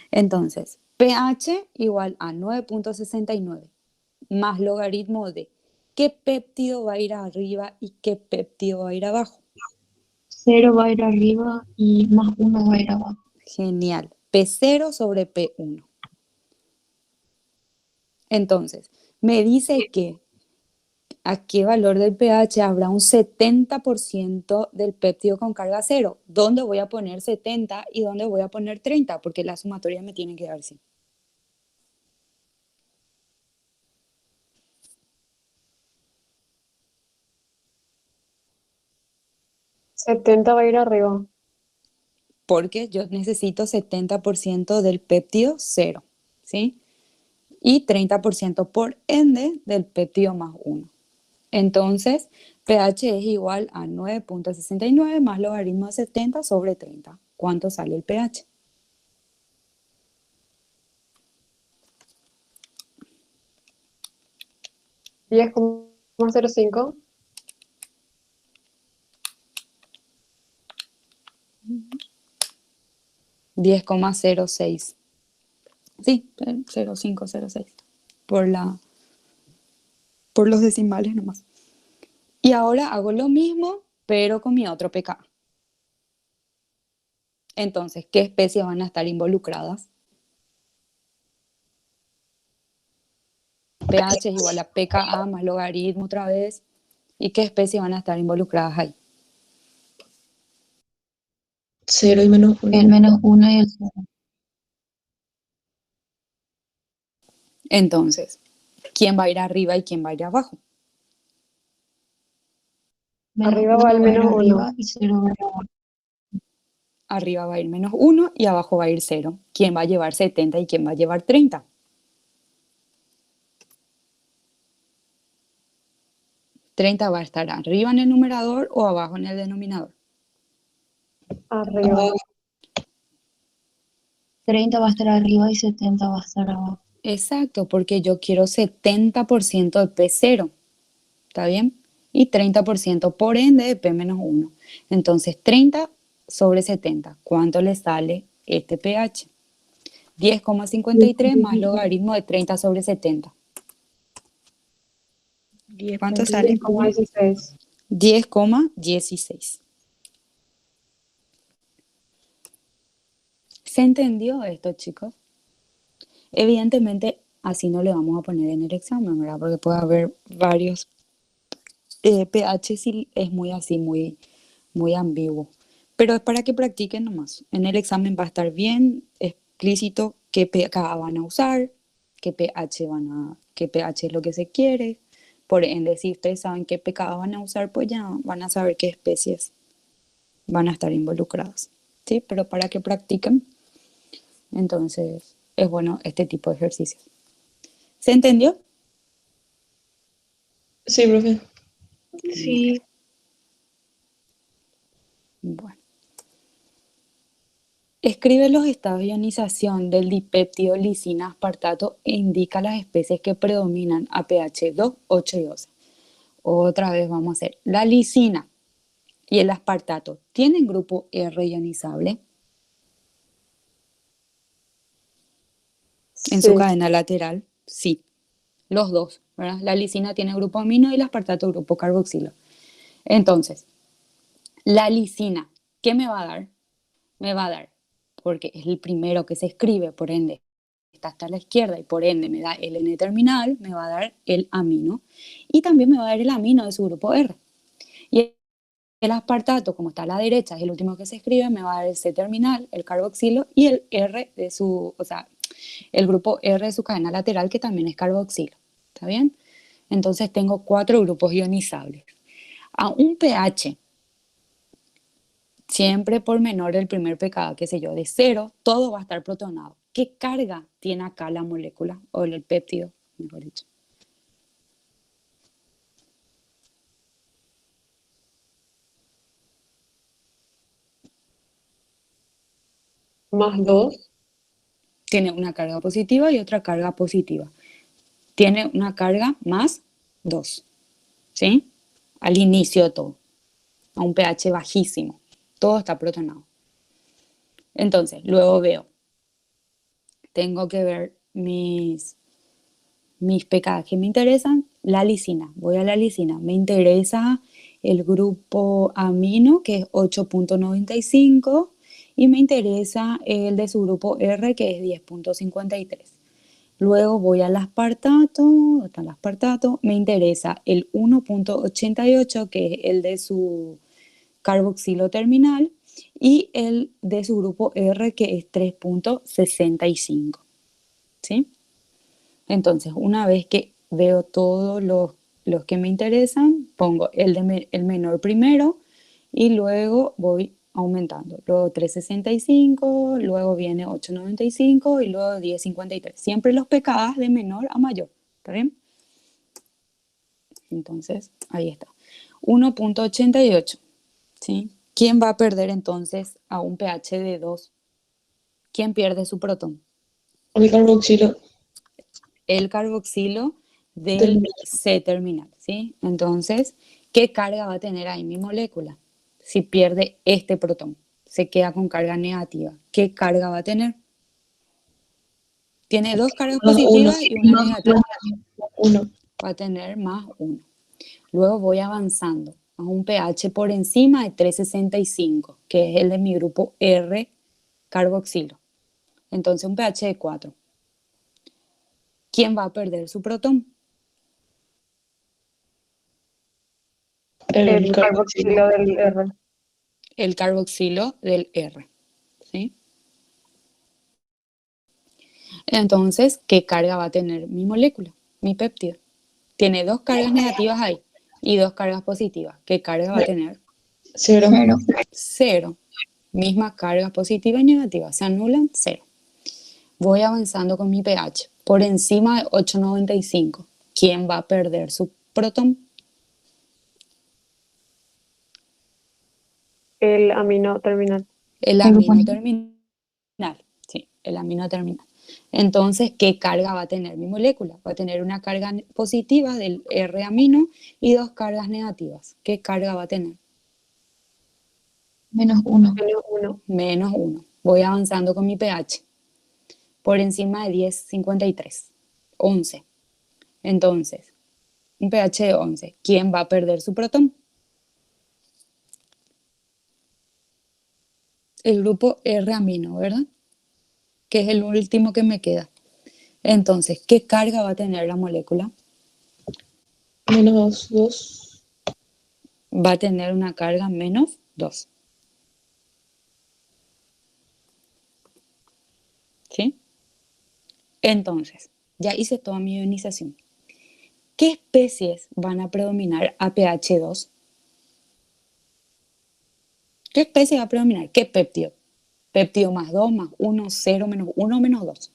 Entonces, pH igual a 9,69 más logaritmo de qué péptido va a ir arriba y qué péptido va a ir abajo. 0 va a ir arriba y más 1 va a ir abajo. Genial. P0 sobre P1. Entonces, me dice que a qué valor del pH habrá un 70% del péptido con carga cero. ¿Dónde voy a poner 70 y dónde voy a poner 30? Porque la sumatoria me tiene que dar sí. Setenta va a ir arriba. Porque yo necesito 70% del péptido cero, ¿sí? Y 30% por ende del péptido más 1. Entonces, pH es igual a 9,69 más logaritmo de 70 sobre 30. ¿Cuánto sale el pH? Diez coma cero cinco. 10,06. Sí, 0,506 por los decimales nomás. Y ahora hago lo mismo, pero con mi otro pKa. Entonces, ¿qué especies van a estar involucradas? pH es igual a pKa más logaritmo otra vez. ¿Y qué especies van a estar involucradas ahí? 0 y menos 1. El menos 1 y el 0. Entonces, ¿quién va a ir arriba y quién va a ir abajo? Arriba va el menos arriba 1. y 0 va a ir abajo. Arriba va a ir menos 1 y abajo va a ir 0. ¿Quién va a llevar 70 y quién va a llevar 30? ¿30 va a estar arriba en el numerador o abajo en el denominador? Arriba. 30 va a estar arriba y 70 va a estar abajo. Exacto, porque yo quiero 70% de P0. ¿Está bien? Y 30% por ende de P menos 1. Entonces, 30 sobre 70. ¿Cuánto le sale este pH? 10,53 más logaritmo de 30 sobre 70. ¿Cuánto sale? 10,16. 10,16. ¿Se entendió esto, chicos? Evidentemente, así no le vamos a poner en el examen, ¿verdad? Porque puede haber varios pH si es muy así, muy ambiguo. Pero es para que practiquen nomás. En el examen va a estar bien explícito qué pH van a usar, qué pH es lo que se quiere. Por ende, si ustedes saben qué pH van a usar, pues ya van a saber qué especies van a estar involucradas. ¿Sí? Pero para que practiquen, entonces es bueno este tipo de ejercicios. ¿Se entendió? Sí, profe. Sí, Bueno. Escribe los estados de ionización del dipéptido lisina aspartato e indica las especies que predominan a pH 2, 8 y 12. Otra vez vamos a hacer. La lisina y el aspartato tienen grupo R ionizable en su Sí. cadena lateral. Sí, los dos, ¿verdad? La lisina tiene grupo amino y el aspartato grupo carboxilo. Entonces, la lisina, ¿qué me va a dar? Me va a dar, porque es el primero que se escribe, por ende, está hasta la izquierda y por ende me da el N terminal, me va a dar el amino y también me va a dar el amino de su grupo R. Y el aspartato, como está a la derecha, es el último que se escribe, me va a dar el C terminal, el carboxilo y el R de su, o sea, el grupo R de su cadena lateral que también es carboxilo. ¿Está bien? Entonces tengo 4 grupos ionizables. A un pH siempre por menor el primer pKa, qué sé yo, de 0, todo va a estar protonado. ¿Qué carga tiene acá la molécula o el péptido, mejor dicho? Más 2. Tiene una carga positiva y otra carga positiva. Tiene una carga más 2, ¿sí? Al inicio de todo, a un pH bajísimo. Todo está protonado. Entonces, luego veo, tengo que ver mis pKa que me interesan, la lisina. Voy a la lisina. Me interesa el grupo amino, que es 8.95, y me interesa el de su grupo R, que es 10.53. Luego voy al aspartato, está el aspartato, me interesa el 1.88, que es el de su carboxilo terminal, y el de su grupo R, que es 3.65. ¿Sí? Entonces, una vez que veo todos los que me interesan, pongo el menor primero y luego voy aumentando. Luego 3.65, luego viene 8.95 y luego 10.53. Siempre los pKa de menor a mayor. ¿Está bien? Entonces, ahí está. 1.88. ¿Sí? ¿Quién va a perder entonces a un pH de 2? ¿Quién pierde su protón? El carboxilo El carboxilo del terminal. C terminal, ¿sí? Entonces, ¿qué carga va a tener ahí mi molécula? Si pierde este protón, se queda con carga negativa. ¿Qué carga va a tener? Tiene 2 cargas Más uno. positivas y una Más negativa. uno. Va a tener más 1. Luego voy avanzando a un pH por encima de 3.65, que es el de mi grupo R carboxilo. Entonces, un pH de 4. ¿Quién va a perder su protón? El El carboxilo. carboxilo del R. El carboxilo del R, ¿sí? Entonces, ¿qué carga va a tener mi molécula, mi péptido? Tiene 2 cargas negativas ahí y 2 cargas positivas. ¿Qué carga va a tener? Cero. 0. Mismas cargas positivas y negativas. Se anulan, 0. Voy avanzando con mi pH. Por encima de 8.95. ¿Quién va a perder su protón? El amino terminal. El amino terminal. Sí, el amino terminal. Entonces, ¿qué carga va a tener mi molécula? Va a tener una carga positiva del R-amino y 2 cargas negativas. ¿Qué carga va a tener? Menos 1. Menos 1. Menos 1. Voy avanzando con mi pH. Por encima de 10.53. 11. Entonces, un pH de 11. ¿Quién va a perder su protón? El grupo R-amino, ¿verdad? que es el último que me queda. Entonces, ¿qué carga va a tener la molécula? Menos 2. Va a tener una carga menos 2. ¿Sí? Entonces, ya hice toda mi ionización. ¿Qué especies van a predominar a pH 2? ¿Qué especie va a predominar? ¿Qué péptido? Péptido más 2, más 1, 0, menos 1, menos 2.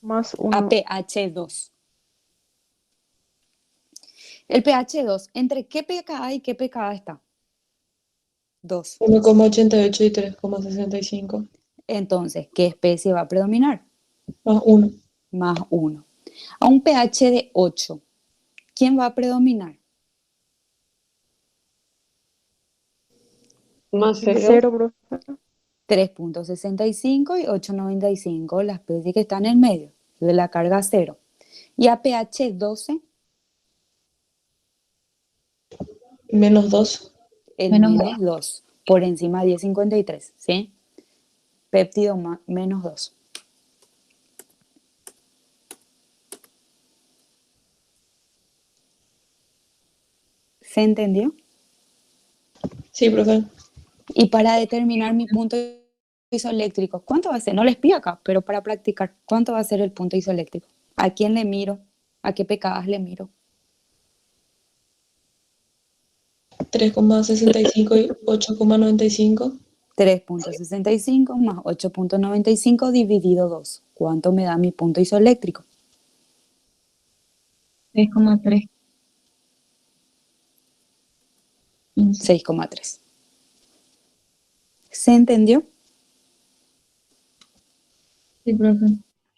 Más A 1. pH 2. El pH 2, ¿entre qué pKa y qué pKa está? 2. 1,88 y 3,65. Entonces, ¿qué especie va a predominar? Más 1. Más 1. A un pH de 8, ¿quién va a predominar? Más De 0. 0, profe. 3,65 y 8,95, la especie que está en el medio, de la carga 0. Y a pH 12, Menos 2. el Menos menos 2, por encima de 10,53, ¿sí? Péptido menos 2. ¿Se entendió? Sí, profe. Y para determinar mi punto isoeléctrico, ¿cuánto va a ser? No les pido acá, pero para practicar, ¿cuánto va a ser el punto isoeléctrico? ¿A quién le miro? ¿A qué pKa le miro? 3,65 y 8,95. 3,65 más 8,95 dividido 2. ¿Cuánto me da mi punto isoeléctrico? 3,3. 6,3. ¿Se entendió? Sí, profe.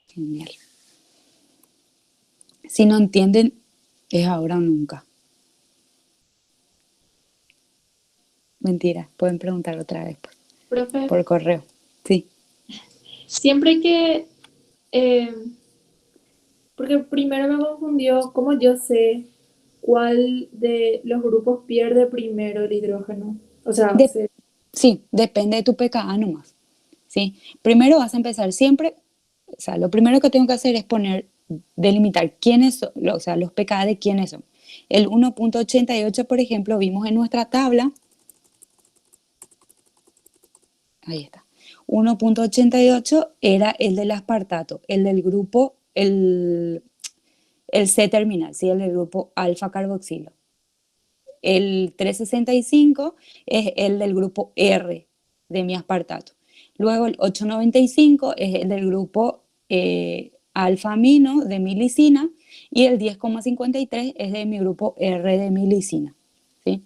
Genial. Si no entienden, es ahora o nunca. Mentira, pueden preguntar otra vez Profe, por correo. Sí. siempre que, porque primero me confundió, ¿cómo yo sé cuál de los grupos pierde primero el hidrógeno? O sea, De- sí, depende de tu pKa nomás. ¿Sí? Primero vas a empezar siempre, o sea, lo primero que tengo que hacer es delimitar quiénes son, o sea, los pKa de quiénes son. El 1,88, por ejemplo, vimos en nuestra tabla. Ahí está. 1,88 era el del aspartato, el del grupo, el C terminal, ¿sí? El del grupo alfa carboxilo. El 365 es el del grupo R de mi aspartato. Luego el 895 es el del grupo alfa amino de mi lisina y el 10,53 es de mi grupo R de mi lisina. ¿Sí?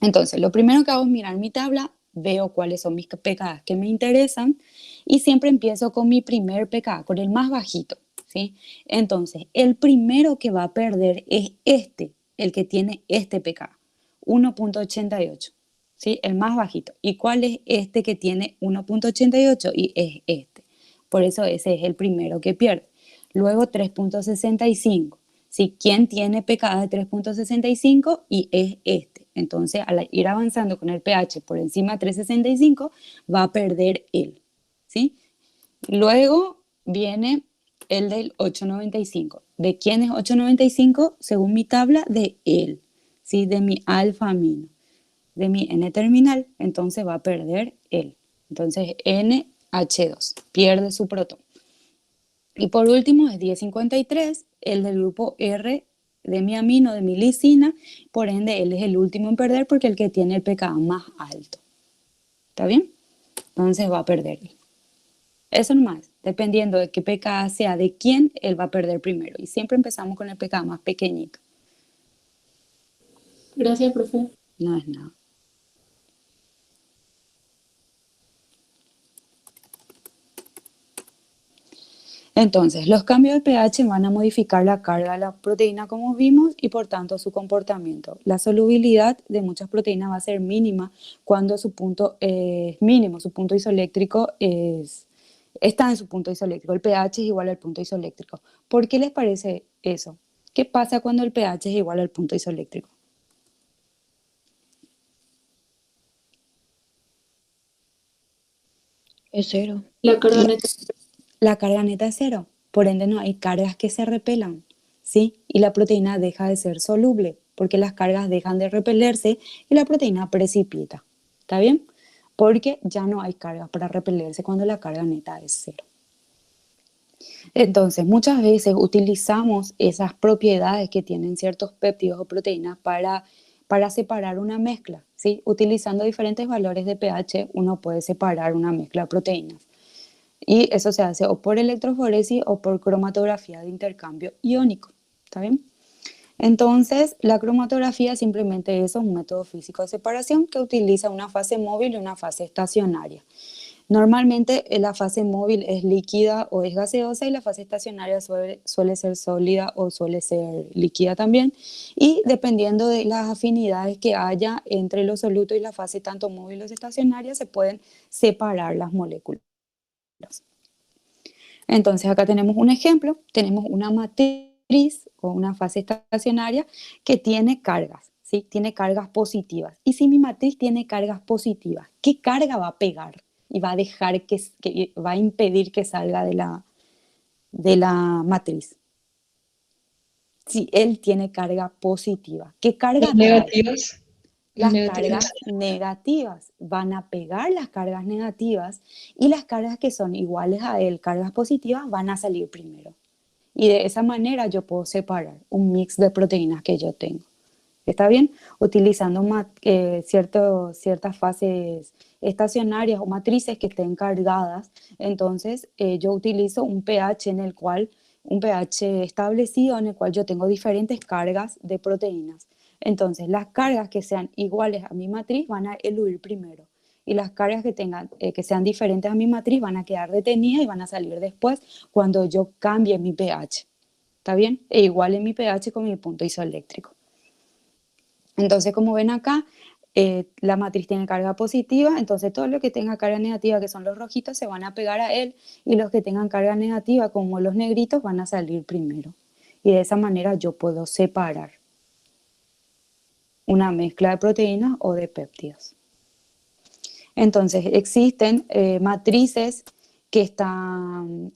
Entonces, lo primero que hago es mirar mi tabla, veo cuáles son mis pKa que me interesan y siempre empiezo con mi primer pKa, con el más bajito. ¿Sí? Entonces, el primero que va a perder es este, el que tiene este pKa, 1,88. ¿Sí? El más bajito. ¿Y cuál es este que tiene 1,88? Y es este. Por eso ese es el primero que pierde. Luego 3,65. ¿Sí? ¿Quién tiene pKa de 3,65? Y es este. Entonces, al ir avanzando con el pH por encima de 3,65, va a perder él. ¿Sí? Luego viene el del 8,95. ¿De quién es 8,95? Según mi tabla, de él. ¿Sí? De mi alfa amino. De mi N terminal, entonces va a perder él. Entonces NH2, pierde su protón. Y por último es 1053, el del grupo R de mi amino, de mi lisina, por ende él es el último en perder porque el que tiene el pKa más alto. ¿Está bien? Entonces va a perder. Eso nomás, dependiendo de qué pKa sea de quién, él va a perder primero. Y siempre empezamos con el pKa más pequeñito. gracias, profe. No es nada. Entonces, los cambios de pH van a modificar la carga de la proteína como vimos y por tanto su comportamiento. La solubilidad de muchas proteínas va a ser mínima cuando su punto es mínimo, su punto isoeléctrico está en su punto isoeléctrico. El pH es igual al punto isoeléctrico. ¿Por qué les parece eso? ¿Qué pasa cuando el pH es igual al punto isoeléctrico? Es cero. La carga neta. La carga neta es cero, por ende no hay cargas que se repelan, ¿sí? Y la proteína deja de ser soluble, porque las cargas dejan de repelerse y la proteína precipita, ¿está bien? Porque ya no hay cargas para repelerse cuando la carga neta es cero. Entonces, muchas veces utilizamos esas propiedades que tienen ciertos péptidos o proteínas para separar una mezcla, ¿sí? Utilizando diferentes valores de pH, uno puede separar una mezcla de proteínas. Y eso se hace o por electroforesis o por cromatografía de intercambio iónico, ¿está bien? Entonces, la cromatografía simplemente es un método físico de separación que utiliza una fase móvil y una fase estacionaria. Normalmente la fase móvil es líquida o es gaseosa y la fase estacionaria suele ser sólida o suele ser líquida también. Y dependiendo de las afinidades que haya entre los solutos y la fase tanto móvil o estacionaria, se pueden separar las moléculas. Entonces acá tenemos un ejemplo, tenemos una matriz o una fase estacionaria que tiene cargas, ¿sí? Tiene cargas positivas. Y si mi matriz tiene cargas positivas, ¿qué carga va a pegar? Y va a dejar que va a impedir que salga de la matriz. Si él tiene carga positiva, ¿qué carga Las trae? negativas. Las Negativas. cargas negativas van a pegar las cargas negativas y las cargas que son iguales a él, cargas positivas, van a salir primero. Y de esa manera yo puedo separar un mix de proteínas que yo tengo. ¿Está bien? Utilizando ciertas fases estacionarias o matrices que estén cargadas. Entonces, yo utilizo un pH un pH establecido en el cual yo tengo diferentes cargas de proteínas. Entonces, las cargas que sean iguales a mi matriz van a eluir primero. Y las cargas que sean diferentes a mi matriz van a quedar retenidas y van a salir después cuando yo cambie mi pH. ¿Está bien? E igual en mi pH con mi punto isoeléctrico. Entonces, como ven acá, la matriz tiene carga positiva, entonces todo lo que tenga carga negativa, que son los rojitos, se van a pegar a él, y los que tengan carga negativa, como los negritos, van a salir primero. Y de esa manera yo puedo separar una mezcla de proteínas o de péptidos. Entonces, existen matrices que están,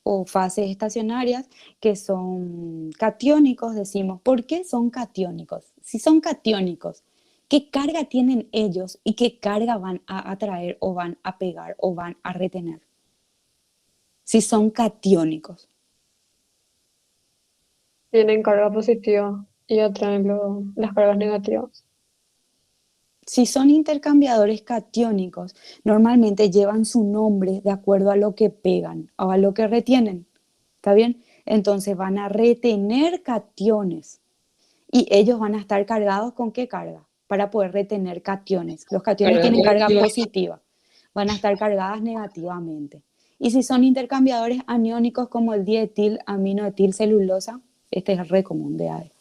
o fases estacionarias que son catiónicos, decimos. ¿Por qué son catiónicos? Si son catiónicos, ¿qué carga tienen ellos y qué carga van a atraer o van a pegar o van a retener? Si son catiónicos. Tienen carga positiva y atraen las cargas negativas. Si son intercambiadores catiónicos, normalmente llevan su nombre de acuerdo a lo que pegan o a lo que retienen. ¿Está bien? Entonces van a retener cationes y ellos van a estar cargados ¿con qué carga? Para poder retener cationes. Los cationes Carga tienen carga negativa. positiva, van a estar cargadas negativamente. Y si son intercambiadores aniónicos como el dietilaminoetilcelulosa, este es re común de ADE.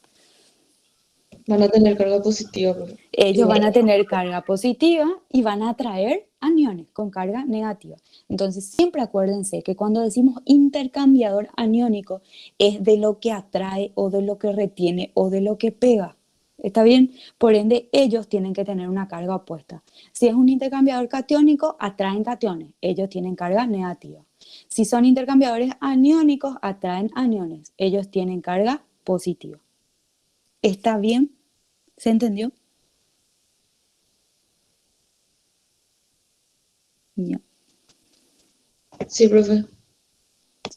Van a tener carga positiva, profe. Ellos Igual. van a tener carga positiva y van a atraer aniones con carga negativa. Entonces, siempre acuérdense que cuando decimos intercambiador aniónico es de lo que atrae o de lo que retiene o de lo que pega. ¿Está bien? Por ende, ellos tienen que tener una carga opuesta. Si es un intercambiador catiónico, atraen cationes. Ellos tienen carga negativa. Si son intercambiadores aniónicos, atraen aniones. Ellos tienen carga positiva. ¿Está bien? ¿Se entendió? Ya. Sí, profe.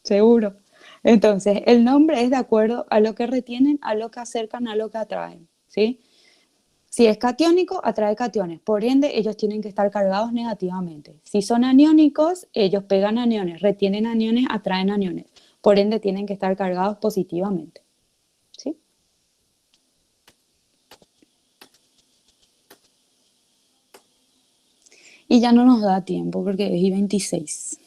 Seguro. Entonces, el nombre es de acuerdo a lo que retienen, a lo que acercan, a lo que atraen, ¿sí? Si es catiónico, atrae cationes. Por ende, ellos tienen que estar cargados negativamente. Si son aniónicos, ellos pegan aniones, retienen aniones, atraen aniones. Por ende, tienen que estar cargados positivamente, ¿sí? Y ya no nos da tiempo porque es I26.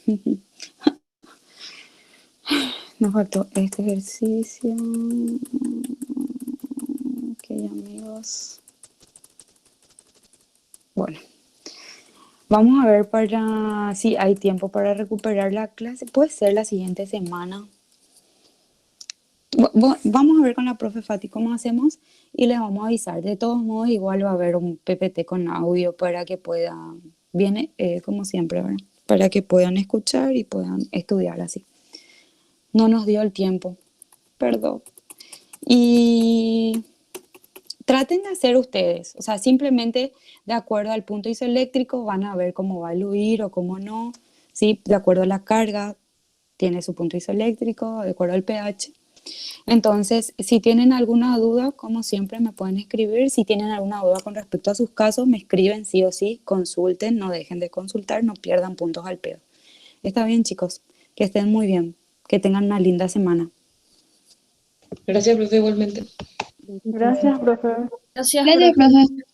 Nos faltó este ejercicio. Ok, amigos. Bueno, vamos a ver si hay tiempo para recuperar la clase. Puede ser la siguiente semana. Vamos a ver con la profe Fati cómo hacemos y les vamos a avisar. De todos modos, igual va a haber un PPT con audio para que viene como siempre, ¿verdad? Para que puedan escuchar y puedan estudiar así. No nos dio el tiempo, perdón. Y traten de hacer ustedes, o sea, simplemente de acuerdo al punto isoeléctrico van a ver cómo va a eluir o cómo no, ¿sí? De acuerdo a la carga, tiene su punto isoeléctrico, de acuerdo al pH. Entonces, si tienen alguna duda, como siempre, me pueden escribir. Si tienen alguna duda con respecto a sus casos, me escriben sí o sí, consulten, no dejen de consultar, no pierdan puntos al pedo. Está bien, chicos, que estén muy bien, que tengan una linda semana. Gracias, profe, igualmente. Gracias, profe. Gracias, Gracias, profe. profe.